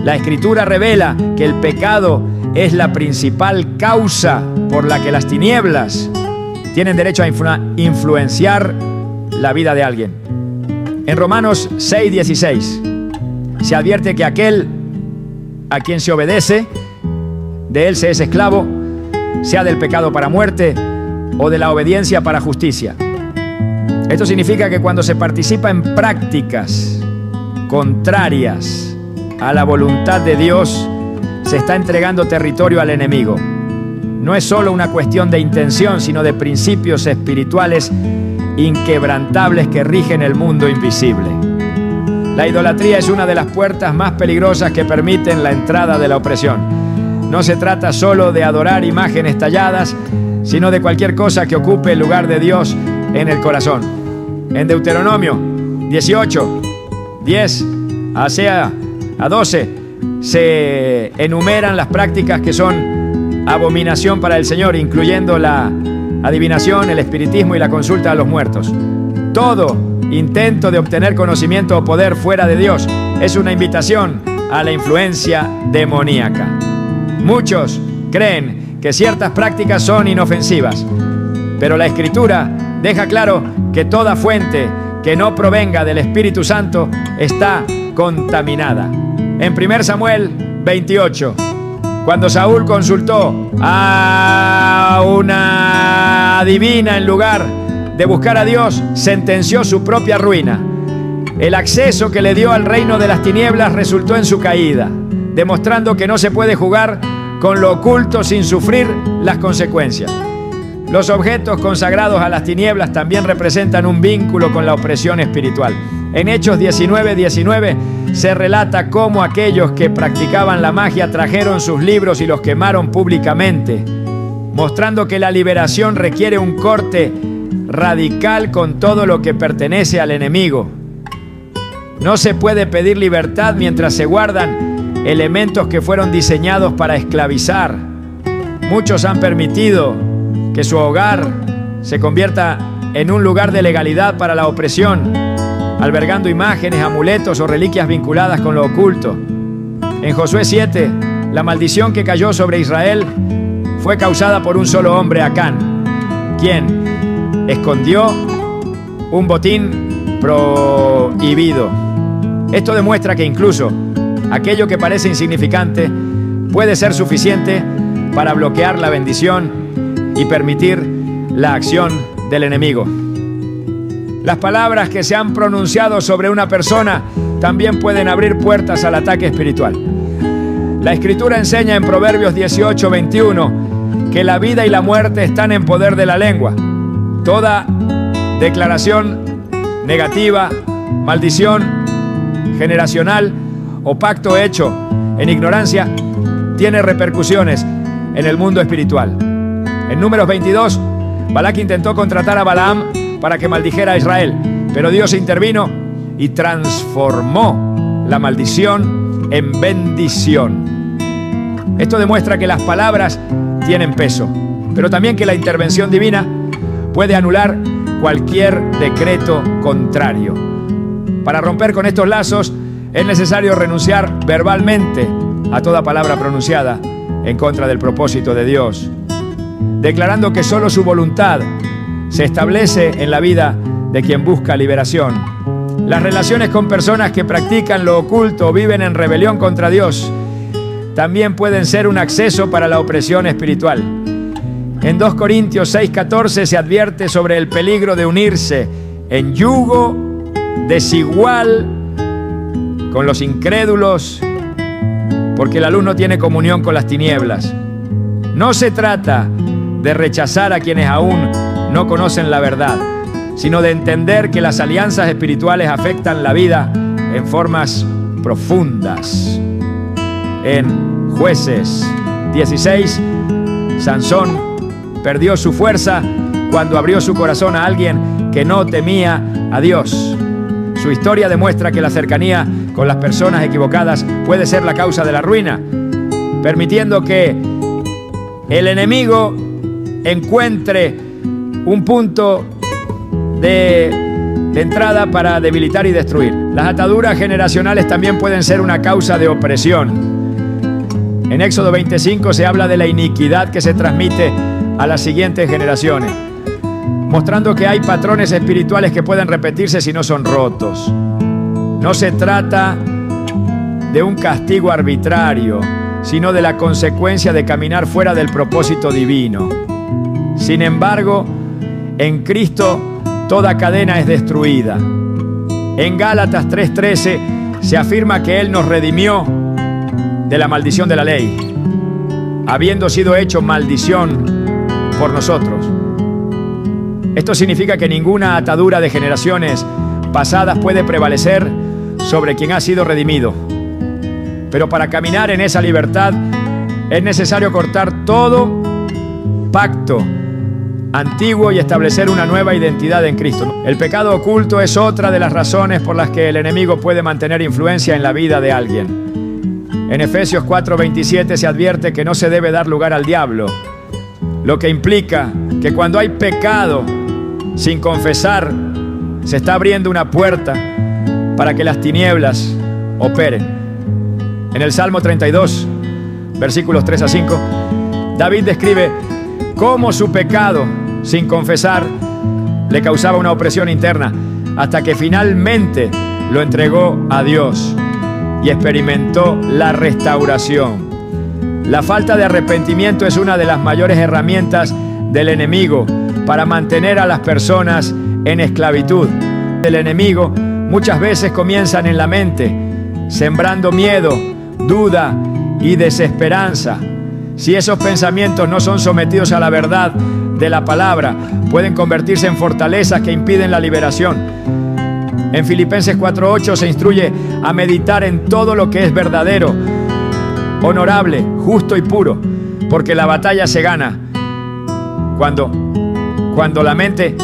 La Escritura revela que el pecado es la principal causa por la que las tinieblas tienen derecho a influenciar la vida de alguien. En Romanos 6:16 se advierte que aquel a quien se obedece, de él se es esclavo, sea del pecado para muerte o de la obediencia para justicia. Esto significa que cuando se participa en prácticas contrarias a la voluntad de Dios, se está entregando territorio al enemigo. No es solo una cuestión de intención, sino de principios espirituales inquebrantables que rigen el mundo invisible. La idolatría es una de las puertas más peligrosas que permiten la entrada de la opresión. No se trata solo de adorar imágenes talladas, sino de cualquier cosa que ocupe el lugar de Dios en el corazón. En Deuteronomio 18, 10 a 12, se enumeran las prácticas que son abominación para el Señor, incluyendo la adivinación, el espiritismo y la consulta a los muertos. Todo intento de obtener conocimiento o poder fuera de Dios es una invitación a la influencia demoníaca. Muchos creen que ciertas prácticas son inofensivas, pero la Escritura deja claro que toda fuente que no provenga del Espíritu Santo está contaminada. En 1 Samuel 28, cuando Saúl consultó a una adivina en lugar de buscar a Dios, sentenció su propia ruina. El acceso que le dio al reino de las tinieblas resultó en su caída. demostrando que no se puede jugar con lo oculto sin sufrir las consecuencias. Los objetos consagrados a las tinieblas también representan un vínculo con la opresión espiritual. En Hechos 19:19 se relata cómo aquellos que practicaban la magia trajeron sus libros y los quemaron públicamente, mostrando que la liberación requiere un corte radical con todo lo que pertenece al enemigo. No se puede pedir libertad mientras se guardan elementos que fueron diseñados para esclavizar. Muchos han permitido que su hogar se convierta en un lugar de legalidad para la opresión, albergando imágenes, amuletos o reliquias vinculadas con lo oculto. En Josué 7, la maldición que cayó sobre Israel fue causada por un solo hombre, Acán, quien escondió un botín prohibido. Esto demuestra que incluso aquello que parece insignificante puede ser suficiente para bloquear la bendición y permitir la acción del enemigo. Las palabras que se han pronunciado sobre una persona también pueden abrir puertas al ataque espiritual. La Escritura enseña en Proverbios 18:21 que la vida y la muerte están en poder de la lengua. Toda declaración negativa, maldición generacional o pacto hecho en ignorancia tiene repercusiones en el mundo espiritual. En Números 22, Balac intentó contratar a Balaam para que maldijera a Israel, pero Dios intervino y transformó la maldición en bendición. Esto demuestra que las palabras tienen peso, pero también que la intervención divina puede anular cualquier decreto contrario. Para romper con estos lazos es necesario renunciar verbalmente a toda palabra pronunciada en contra del propósito de Dios, declarando que solo su voluntad se establece en la vida de quien busca liberación. Las relaciones con personas que practican lo oculto o viven en rebelión contra Dios también pueden ser un acceso para la opresión espiritual. En 2 Corintios 6:14 se advierte sobre el peligro de unirse en yugo desigual con los incrédulos, porque la luz no tiene comunión con las tinieblas. No se trata de rechazar a quienes aún no conocen la verdad, sino de entender que las alianzas espirituales afectan la vida en formas profundas. En Jueces 16, Sansón perdió su fuerza cuando abrió su corazón a alguien que no temía a Dios. Su historia demuestra que la cercanía con las personas equivocadas puede ser la causa de la ruina, permitiendo que el enemigo encuentre un punto de entrada para debilitar y destruir. Las ataduras generacionales también pueden ser una causa de opresión. En Éxodo 25 se habla de la iniquidad que se transmite a las siguientes generaciones, mostrando que hay patrones espirituales que pueden repetirse si no son rotos. No se trata de un castigo arbitrario, sino de la consecuencia de caminar fuera del propósito divino. Sin embargo, en Cristo toda cadena es destruida. En Gálatas 3:13 se afirma que Él nos redimió de la maldición de la ley, habiendo sido hecho maldición por nosotros. Esto significa que ninguna atadura de generaciones pasadas puede prevalecer sobre quien ha sido redimido. Pero para caminar en esa libertad es necesario cortar todo pacto antiguo y establecer una nueva identidad en Cristo. El pecado oculto es otra de las razones por las que el enemigo puede mantener influencia en la vida de alguien. En Efesios 4:27 se advierte que no se debe dar lugar al diablo, lo que implica que cuando hay pecado sin confesar, se está abriendo una puerta para que las tinieblas operen. En el Salmo 32, versículos 3 a 5, David describe cómo su pecado sin confesar le causaba una opresión interna, hasta que finalmente lo entregó a Dios y experimentó la restauración. La falta de arrepentimiento es una de las mayores herramientas del enemigo para mantener a las personas en esclavitud. El enemigo muchas veces comienzan en la mente, sembrando miedo, duda y desesperanza. Si esos pensamientos no son sometidos a la verdad de la palabra, pueden convertirse en fortalezas que impiden la liberación. En Filipenses 4:8 se instruye a meditar en todo lo que es verdadero, honorable, justo y puro, porque la batalla se gana cuando la mente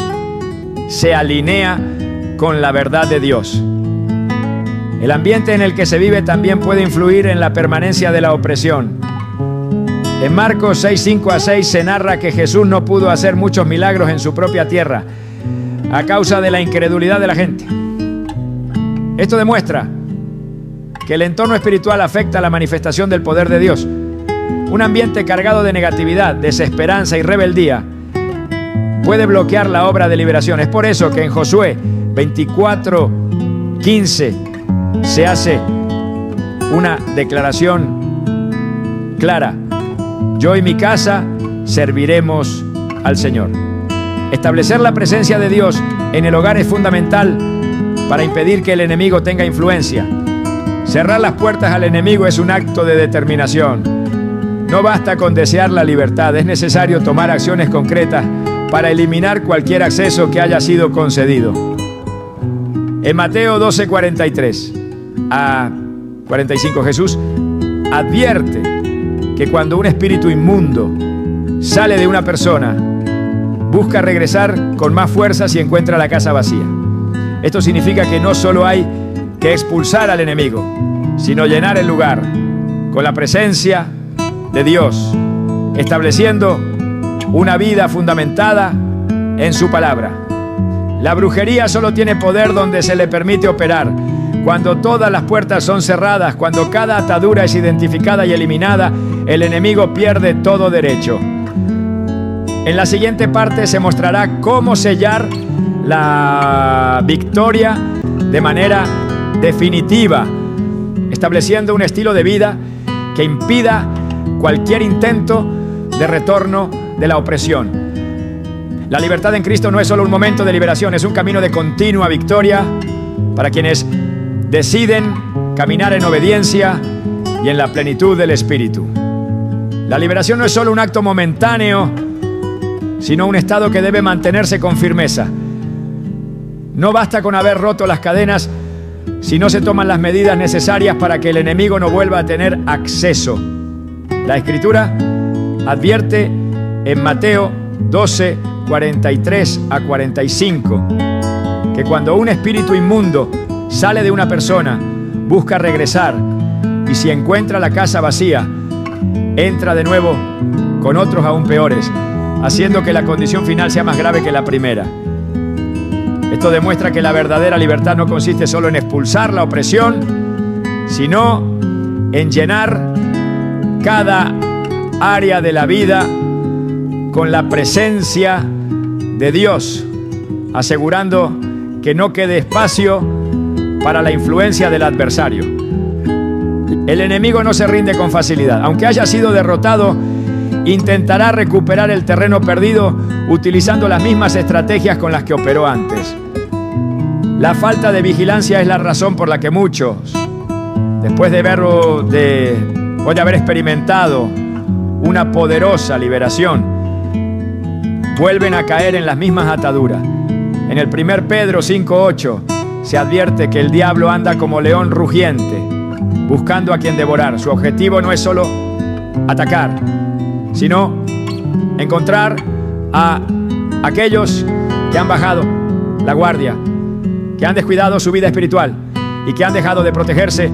se alinea con la verdad de Dios. El ambiente en el que se vive también puede influir en la permanencia de la opresión. En Marcos 6:5-6 se narra que Jesús no pudo hacer muchos milagros en su propia tierra a causa de la incredulidad de la gente. Esto demuestra que el entorno espiritual afecta la manifestación del poder de Dios. Un ambiente cargado de negatividad, desesperanza y rebeldía puede bloquear la obra de liberación. Es por eso que en Josué 24:15 se hace una declaración clara: yo y mi casa serviremos al Señor. Establecer la presencia de Dios en el hogar es fundamental para impedir que el enemigo tenga influencia. Cerrar las puertas al enemigo es un acto de determinación. No basta con desear la libertad, es necesario tomar acciones concretas para eliminar cualquier acceso que haya sido concedido. En Mateo 12:43 a 45, Jesús advierte que cuando un espíritu inmundo sale de una persona, busca regresar con más fuerza si encuentra la casa vacía. Esto significa que no solo hay que expulsar al enemigo, sino llenar el lugar con la presencia de Dios, estableciendo una vida fundamentada en su palabra. La brujería solo tiene poder donde se le permite operar. Cuando todas las puertas son cerradas, cuando cada atadura es identificada y eliminada, el enemigo pierde todo derecho. En la siguiente parte se mostrará cómo sellar la victoria de manera definitiva, estableciendo un estilo de vida que impida cualquier intento de retorno de la opresión. La libertad en Cristo no es solo un momento de liberación, es un camino de continua victoria para quienes deciden caminar en obediencia y en la plenitud del Espíritu. La liberación no es solo un acto momentáneo, sino un estado que debe mantenerse con firmeza. No basta con haber roto las cadenas si no se toman las medidas necesarias para que el enemigo no vuelva a tener acceso. La Escritura advierte en Mateo 12:43 a 45 que cuando un espíritu inmundo sale de una persona, busca regresar, y si encuentra la casa vacía, entra de nuevo con otros aún peores, haciendo que la condición final sea más grave que la primera. Esto demuestra que la verdadera libertad no consiste solo en expulsar la opresión, sino en llenar cada área de la vida con la presencia de Dios, asegurando que no quede espacio para la influencia del adversario. El enemigo no se rinde con facilidad. Aunque haya sido derrotado, intentará recuperar el terreno perdido utilizando las mismas estrategias con las que operó antes. La falta de vigilancia es la razón por la que muchos, después de haber experimentado una poderosa liberación, vuelven a caer en las mismas ataduras. En el 1 Pedro 5:8 se advierte que el diablo anda como león rugiente, buscando a quien devorar. Su objetivo no es solo atacar, sino encontrar a aquellos que han bajado la guardia, que han descuidado su vida espiritual y que han dejado de protegerse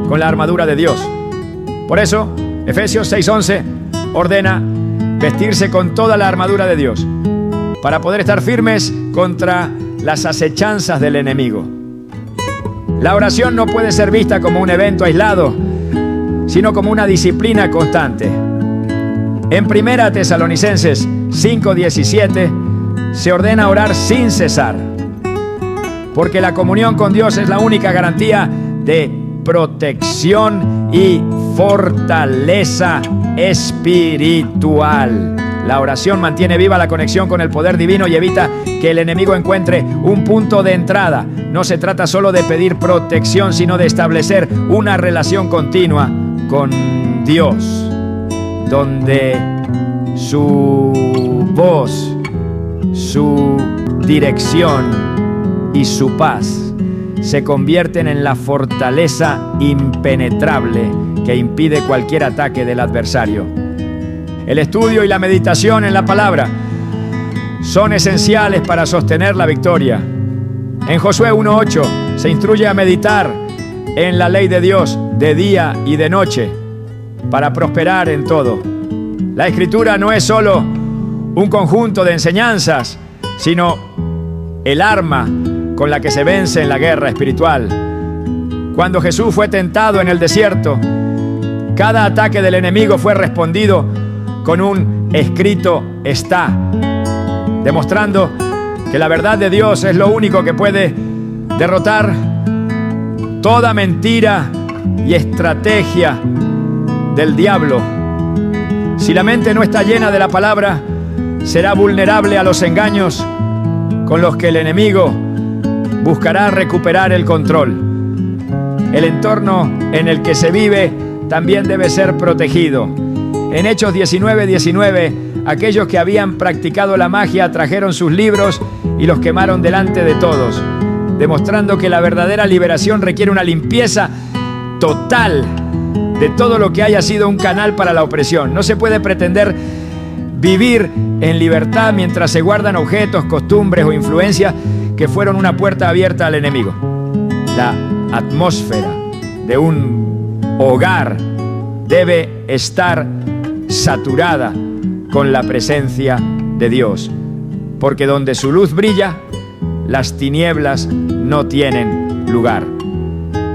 con la armadura de Dios. Por eso, Efesios 6:11 ordena vestirse con toda la armadura de Dios para poder estar firmes contra las acechanzas del enemigo. La oración no puede ser vista como un evento aislado, sino como una disciplina constante. En 1 Tesalonicenses 5:17 se ordena orar sin cesar, porque la comunión con Dios es la única garantía de protección y fortaleza espiritual. La oración mantiene viva la conexión con el poder divino y evita que el enemigo encuentre un punto de entrada. No se trata solo de pedir protección, sino de establecer una relación continua con Dios, donde su voz, su dirección y su paz se convierten en la fortaleza impenetrable que impide cualquier ataque del adversario. El estudio y la meditación en la palabra son esenciales para sostener la victoria. En Josué 1:8 se instruye a meditar en la ley de Dios de día y de noche para prosperar en todo. La Escritura no es solo un conjunto de enseñanzas, sino el arma con la que se vence en la guerra espiritual. Cuando Jesús fue tentado en el desierto, cada ataque del enemigo fue respondido con un escrito está, demostrando que la verdad de Dios es lo único que puede derrotar toda mentira y estrategia del diablo. Si la mente no está llena de la palabra, será vulnerable a los engaños con los que el enemigo buscará recuperar el control. El entorno en el que se vive también debe ser protegido. En Hechos 19:19, aquellos que habían practicado la magia trajeron sus libros y los quemaron delante de todos, demostrando que la verdadera liberación requiere una limpieza total de todo lo que haya sido un canal para la opresión. No se puede pretender vivir en libertad mientras se guardan objetos, costumbres o influencias que fueron una puerta abierta al enemigo. La atmósfera de un hogar debe estar saturada con la presencia de Dios, porque donde su luz brilla, las tinieblas no tienen lugar.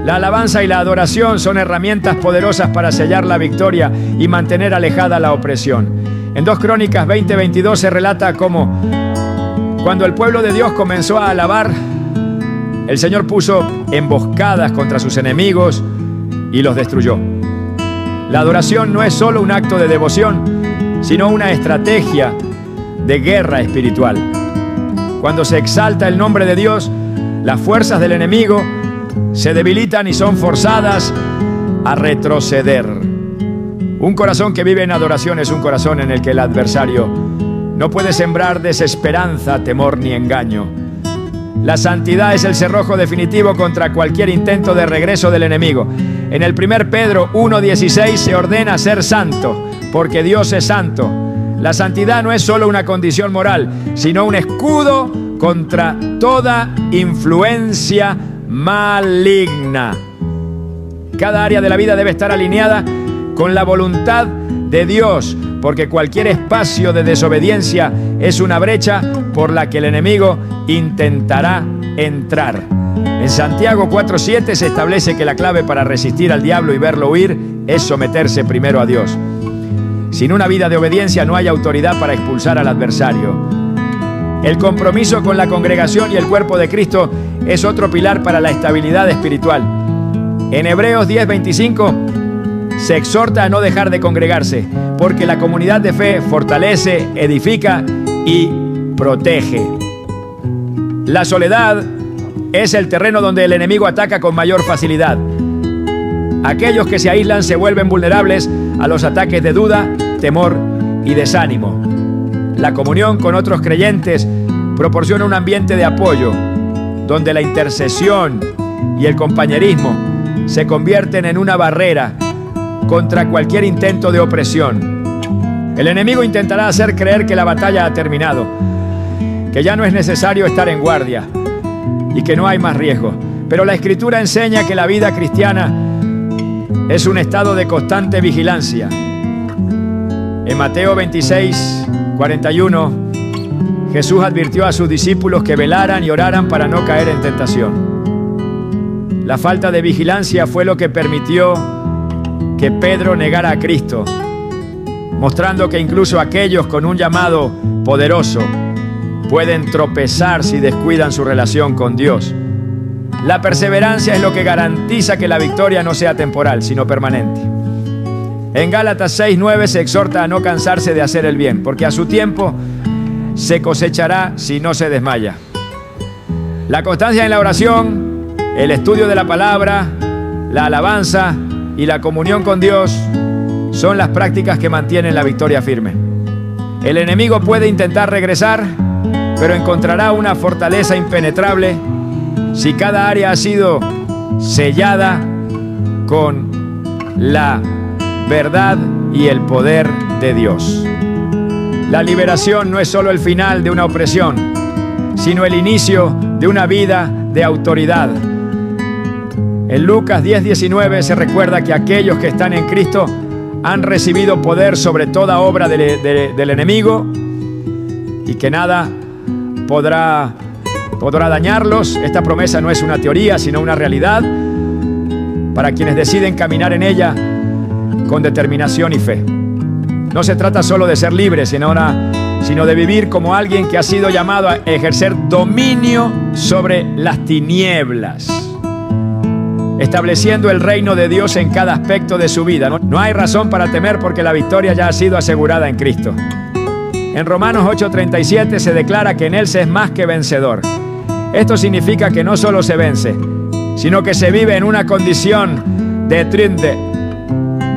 La alabanza y la adoración son herramientas poderosas para sellar la victoria y mantener alejada la opresión. En 2 Crónicas 20:22 se relata cómo cuando el pueblo de Dios comenzó a alabar, el Señor puso emboscadas contra sus enemigos y los destruyó. La adoración no es solo un acto de devoción, sino una estrategia de guerra espiritual. Cuando se exalta el nombre de Dios, las fuerzas del enemigo se debilitan y son forzadas a retroceder. Un corazón que vive en adoración es un corazón en el que el adversario no puede sembrar desesperanza, temor ni engaño. La santidad es el cerrojo definitivo contra cualquier intento de regreso del enemigo. En el 1 Pedro 1:16 se ordena ser santo, porque Dios es santo. La santidad no es solo una condición moral, sino un escudo contra toda influencia maligna. Cada área de la vida debe estar alineada con la voluntad de Dios, porque cualquier espacio de desobediencia es una brecha por la que el enemigo intentará entrar. En Santiago 4:7 se establece que la clave para resistir al diablo y verlo huir es someterse primero a Dios. Sin una vida de obediencia no hay autoridad para expulsar al adversario. El compromiso con la congregación y el cuerpo de Cristo es otro pilar para la estabilidad espiritual. En Hebreos 10:25 se exhorta a no dejar de congregarse, porque la comunidad de fe fortalece, edifica y protege. La soledad es el terreno donde el enemigo ataca con mayor facilidad. Aquellos que se aíslan se vuelven vulnerables a los ataques de duda, temor y desánimo. La comunión con otros creyentes proporciona un ambiente de apoyo, donde la intercesión y el compañerismo se convierten en una barrera contra cualquier intento de opresión. El enemigo intentará hacer creer que la batalla ha terminado, que ya no es necesario estar en guardia y que no hay más riesgo. Pero la Escritura enseña que la vida cristiana es un estado de constante vigilancia. En Mateo 26:41, Jesús advirtió a sus discípulos que velaran y oraran para no caer en tentación. La falta de vigilancia fue lo que permitió que Pedro negara a Cristo, mostrando que incluso aquellos con un llamado poderoso pueden tropezar si descuidan su relación con Dios. La perseverancia es lo que garantiza que la victoria no sea temporal, sino permanente. En Gálatas 6:9 se exhorta a no cansarse de hacer el bien, porque a su tiempo se cosechará si no se desmaya. La constancia en la oración, el estudio de la palabra, la alabanza y la comunión con Dios son las prácticas que mantienen la victoria firme. El enemigo puede intentar regresar, pero encontrará una fortaleza impenetrable si cada área ha sido sellada con la verdad y el poder de Dios. La liberación no es solo el final de una opresión, sino el inicio de una vida de autoridad. En Lucas 10:19 se recuerda que aquellos que están en Cristo han recibido poder sobre toda obra del enemigo y que nada podrá dañarlos. Esta promesa no es una teoría, sino una realidad para quienes deciden caminar en ella con determinación y fe. No se trata solo de ser libre, sino de vivir como alguien que ha sido llamado a ejercer dominio sobre las tinieblas, estableciendo el reino de Dios en cada aspecto de su vida. No hay razón para temer porque la victoria ya ha sido asegurada en Cristo. En Romanos 8:37 se declara que en Él se es más que vencedor. Esto significa que no solo se vence, sino que se vive en una condición de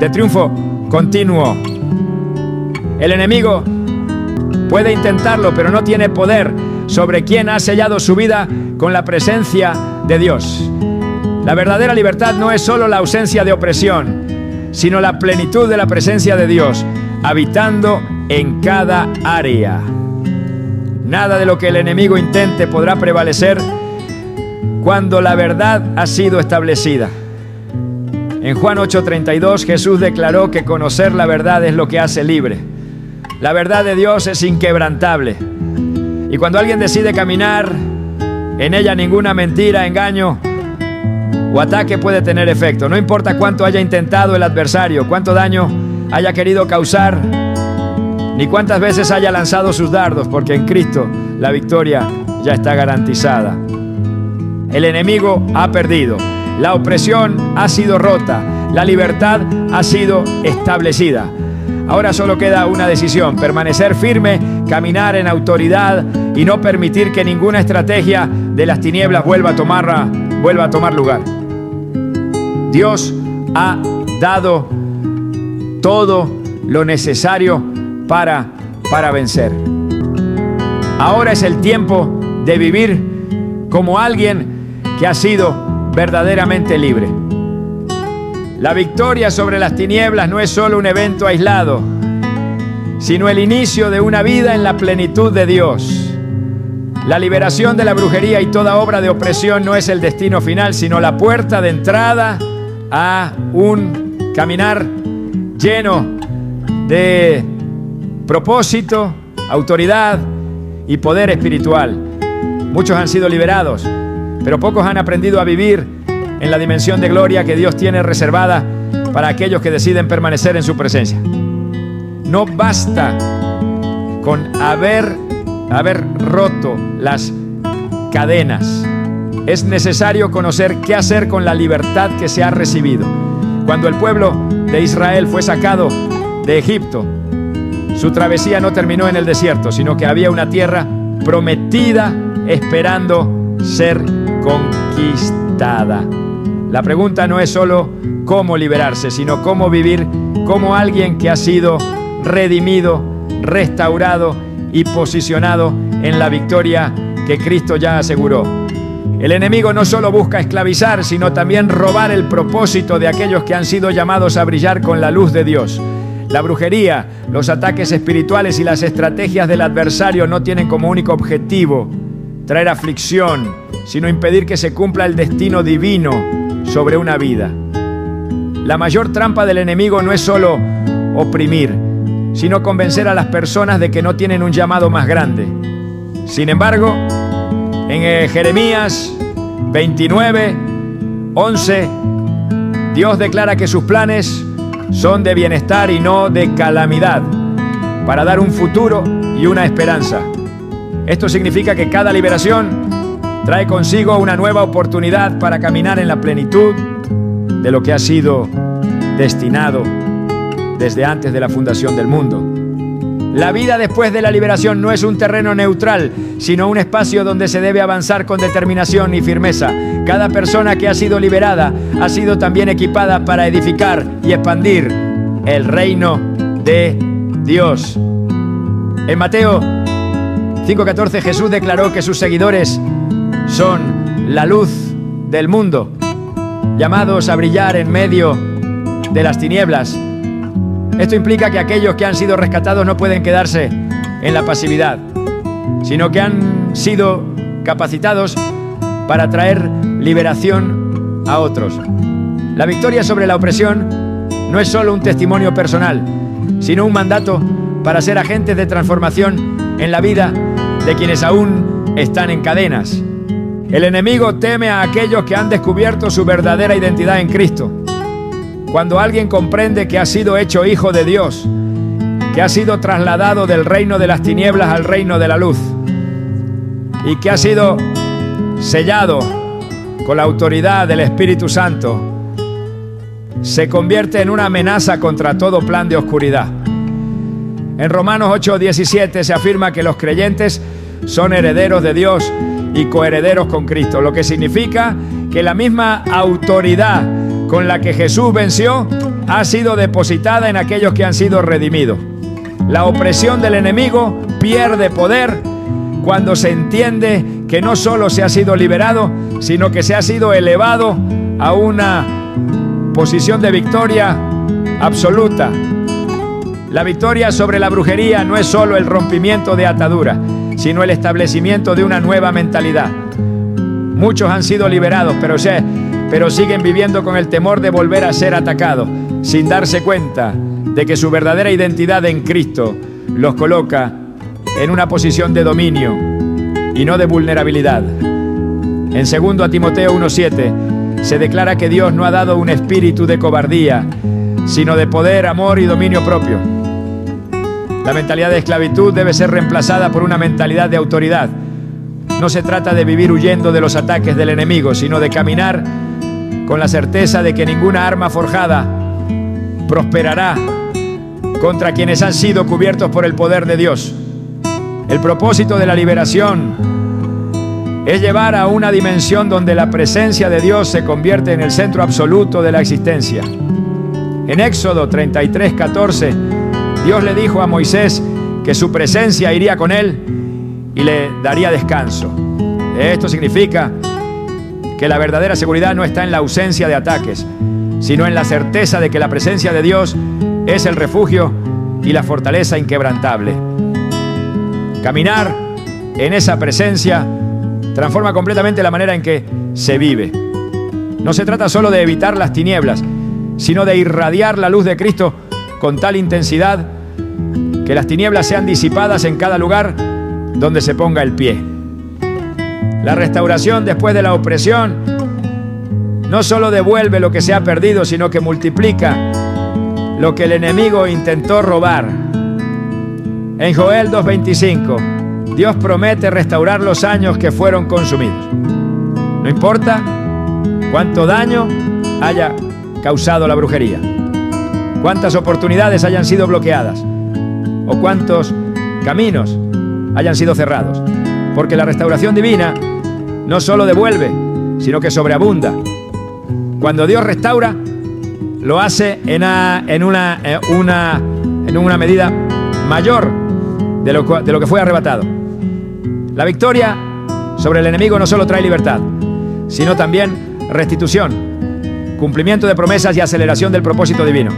triunfo continuo. El enemigo puede intentarlo, pero no tiene poder sobre quien ha sellado su vida con la presencia de Dios. La verdadera libertad no es solo la ausencia de opresión, sino la plenitud de la presencia de Dios, habitando en cada área. Nada de lo que el enemigo intente podrá prevalecer cuando la verdad ha sido establecida. En Juan 8:32 Jesús declaró que conocer la verdad es lo que hace libre. La verdad de Dios es inquebrantable. Y cuando alguien decide caminar en ella, ninguna mentira, engaño o ataque puede tener efecto. No importa cuánto haya intentado el adversario, cuánto daño haya querido causar, ni cuántas veces haya lanzado sus dardos, porque en Cristo la victoria ya está garantizada. El enemigo ha perdido, la opresión ha sido rota, la libertad ha sido establecida. Ahora solo queda una decisión: permanecer firme, caminar en autoridad y no permitir que ninguna estrategia de las tinieblas vuelva a tomar lugar. Dios ha dado todo lo necesario para vencer. Ahora es el tiempo de vivir como alguien que ha sido verdaderamente libre. La victoria sobre las tinieblas no es solo un evento aislado, sino el inicio de una vida en la plenitud de Dios. La liberación de la brujería y toda obra de opresión no es el destino final, sino la puerta de entrada a un caminar lleno de propósito, autoridad y poder espiritual. Muchos han sido liberados, pero pocos han aprendido a vivir en la dimensión de gloria que Dios tiene reservada para aquellos que deciden permanecer en su presencia. No basta con haber roto las cadenas. Es necesario conocer qué hacer con la libertad que se ha recibido. Cuando el pueblo de Israel fue sacado de Egipto, su travesía no terminó en el desierto, sino que había una tierra prometida esperando ser conquistada. La pregunta no es solo cómo liberarse, sino cómo vivir como alguien que ha sido redimido, restaurado y posicionado en la victoria que Cristo ya aseguró. El enemigo no solo busca esclavizar, sino también robar el propósito de aquellos que han sido llamados a brillar con la luz de Dios. La brujería, los ataques espirituales y las estrategias del adversario no tienen como único objetivo traer aflicción, sino impedir que se cumpla el destino divino sobre una vida. La mayor trampa del enemigo no es solo oprimir, sino convencer a las personas de que no tienen un llamado más grande. Sin embargo, en Jeremías 29:11, Dios declara que sus planes son de bienestar y no de calamidad, para dar un futuro y una esperanza. Esto significa que cada liberación trae consigo una nueva oportunidad para caminar en la plenitud de lo que ha sido destinado desde antes de la fundación del mundo. La vida después de la liberación no es un terreno neutral, sino un espacio donde se debe avanzar con determinación y firmeza. Cada persona que ha sido liberada ha sido también equipada para edificar y expandir el reino de Dios. En Mateo 5:14 Jesús declaró que sus seguidores son la luz del mundo, llamados a brillar en medio de las tinieblas. Esto implica que aquellos que han sido rescatados no pueden quedarse en la pasividad, sino que han sido capacitados para traer liberación a otros. La victoria sobre la opresión no es solo un testimonio personal, sino un mandato para ser agentes de transformación en la vida de quienes aún están en cadenas. El enemigo teme a aquellos que han descubierto su verdadera identidad en Cristo. Cuando alguien comprende que ha sido hecho hijo de Dios, que ha sido trasladado del reino de las tinieblas al reino de la luz y que ha sido sellado con la autoridad del Espíritu Santo, se convierte en una amenaza contra todo plan de oscuridad. En Romanos 8:17 se afirma que los creyentes son herederos de Dios y coherederos con Cristo, lo que significa que la misma autoridad con la que Jesús venció ha sido depositada en aquellos que han sido redimidos. La opresión del enemigo pierde poder cuando se entiende que no solo se ha sido liberado, sino que se ha sido elevado a una posición de victoria absoluta. La victoria sobre la brujería no es solo el rompimiento de ataduras, sino el establecimiento de una nueva mentalidad. Muchos han sido liberados, pero siguen viviendo con el temor de volver a ser atacados, sin darse cuenta de que su verdadera identidad en Cristo los coloca en una posición de dominio y no de vulnerabilidad. En 2 Timoteo 1:7 se declara que Dios no ha dado un espíritu de cobardía, sino de poder, amor y dominio propio. La mentalidad de esclavitud debe ser reemplazada por una mentalidad de autoridad. No se trata de vivir huyendo de los ataques del enemigo, sino de caminar con la certeza de que ninguna arma forjada prosperará contra quienes han sido cubiertos por el poder de Dios. El propósito de la liberación es llevar a una dimensión donde la presencia de Dios se convierte en el centro absoluto de la existencia. En Éxodo 33:14, Dios le dijo a Moisés que su presencia iría con él y le daría descanso. Esto significa que la verdadera seguridad no está en la ausencia de ataques, sino en la certeza de que la presencia de Dios es el refugio y la fortaleza inquebrantable. Caminar en esa presencia transforma completamente la manera en que se vive. No se trata solo de evitar las tinieblas, sino de irradiar la luz de Cristo con tal intensidad que las tinieblas sean disipadas en cada lugar donde se ponga el pie. La restauración después de la opresión no solo devuelve lo que se ha perdido, sino que multiplica lo que el enemigo intentó robar. En Joel 2:25, Dios promete restaurar los años que fueron consumidos. No importa cuánto daño haya causado la brujería, cuántas oportunidades hayan sido bloqueadas o cuántos caminos hayan sido cerrados, porque la restauración divina no solo devuelve, sino que sobreabunda. Cuando Dios restaura, lo hace en una medida mayor de lo que fue arrebatado. La victoria sobre el enemigo no solo trae libertad, sino también restitución, cumplimiento de promesas y aceleración del propósito divino.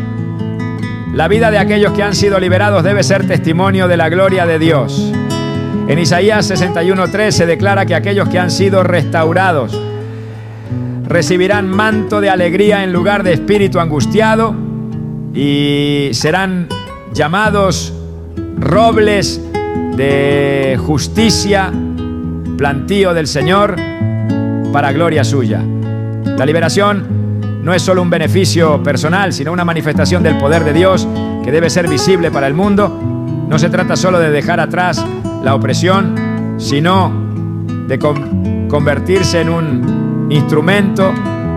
La vida de aquellos que han sido liberados debe ser testimonio de la gloria de Dios. En Isaías 61:3 se declara que aquellos que han sido restaurados recibirán manto de alegría en lugar de espíritu angustiado y serán llamados robles de justicia, plantío del Señor para gloria suya. La liberación no es solo un beneficio personal, sino una manifestación del poder de Dios que debe ser visible para el mundo. No se trata solo de dejar atrás la opresión, sino de convertirse en un instrumento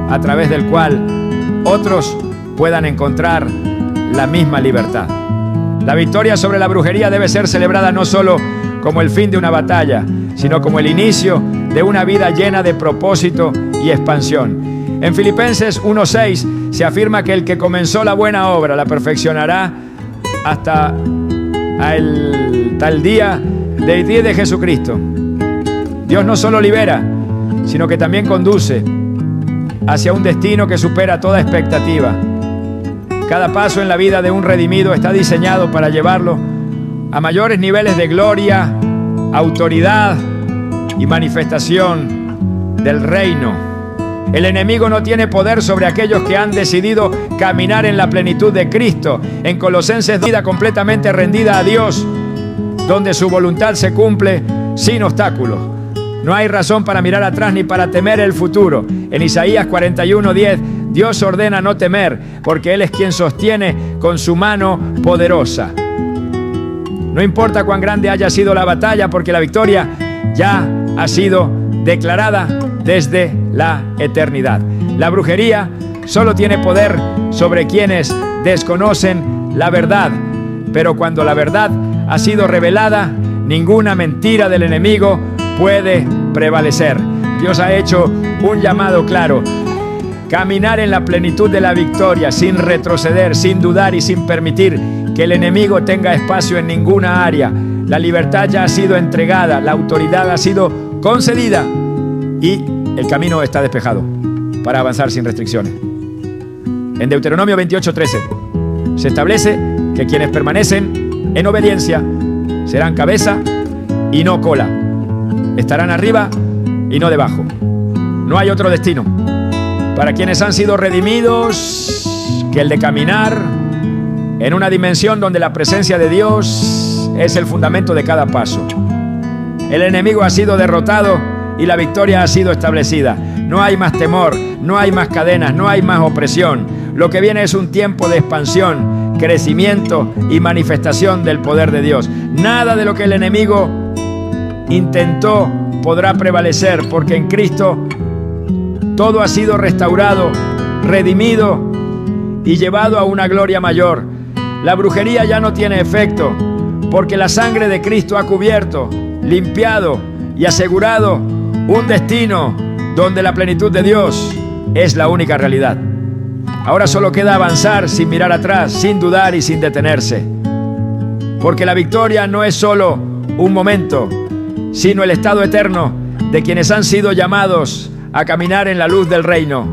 a través del cual otros puedan encontrar la misma libertad. La victoria sobre la brujería debe ser celebrada no solo como el fin de una batalla, sino como el inicio de una vida llena de propósito y expansión. En Filipenses 1:6 se afirma que el que comenzó la buena obra la perfeccionará hasta el día de Jesucristo. Dios no solo libera, sino que también conduce hacia un destino que supera toda expectativa. Cada paso en la vida de un redimido está diseñado para llevarlo a mayores niveles de gloria, autoridad y manifestación del reino. El enemigo no tiene poder sobre aquellos que han decidido caminar en la plenitud de Cristo. En Colosenses, vida completamente rendida a Dios, donde su voluntad se cumple sin obstáculos. No hay razón para mirar atrás ni para temer el futuro. En Isaías 41:10, Dios ordena no temer, porque Él es quien sostiene con su mano poderosa. No importa cuán grande haya sido la batalla, porque la victoria ya ha sido declarada desde la eternidad. La brujería solo tiene poder sobre quienes desconocen la verdad, pero cuando la verdad ha sido revelada, ninguna mentira del enemigo puede prevalecer. Dios ha hecho un llamado claro: caminar en la plenitud de la victoria, sin retroceder, sin dudar y sin permitir que el enemigo tenga espacio en ninguna área. La libertad ya ha sido entregada, la autoridad ha sido concedida y el camino está despejado para avanzar sin restricciones. En Deuteronomio 28:13 se establece que quienes permanecen en obediencia serán cabeza y no cola. Estarán arriba y no debajo. No hay otro destino para quienes han sido redimidos que el de caminar en una dimensión donde la presencia de Dios es el fundamento de cada paso. El enemigo ha sido derrotado y la victoria ha sido establecida. No hay más temor, no hay más cadenas, no hay más opresión. Lo que viene es un tiempo de expansión, crecimiento y manifestación del poder de Dios. Nada de lo que el enemigo intentó podrá prevalecer, porque en Cristo todo ha sido restaurado, redimido y llevado a una gloria mayor. La brujería ya no tiene efecto, porque la sangre de Cristo ha cubierto, limpiado y asegurado un destino donde la plenitud de Dios es la única realidad. Ahora solo queda avanzar sin mirar atrás, sin dudar y sin detenerse, porque la victoria no es solo un momento, sino el estado eterno de quienes han sido llamados a caminar en la luz del reino.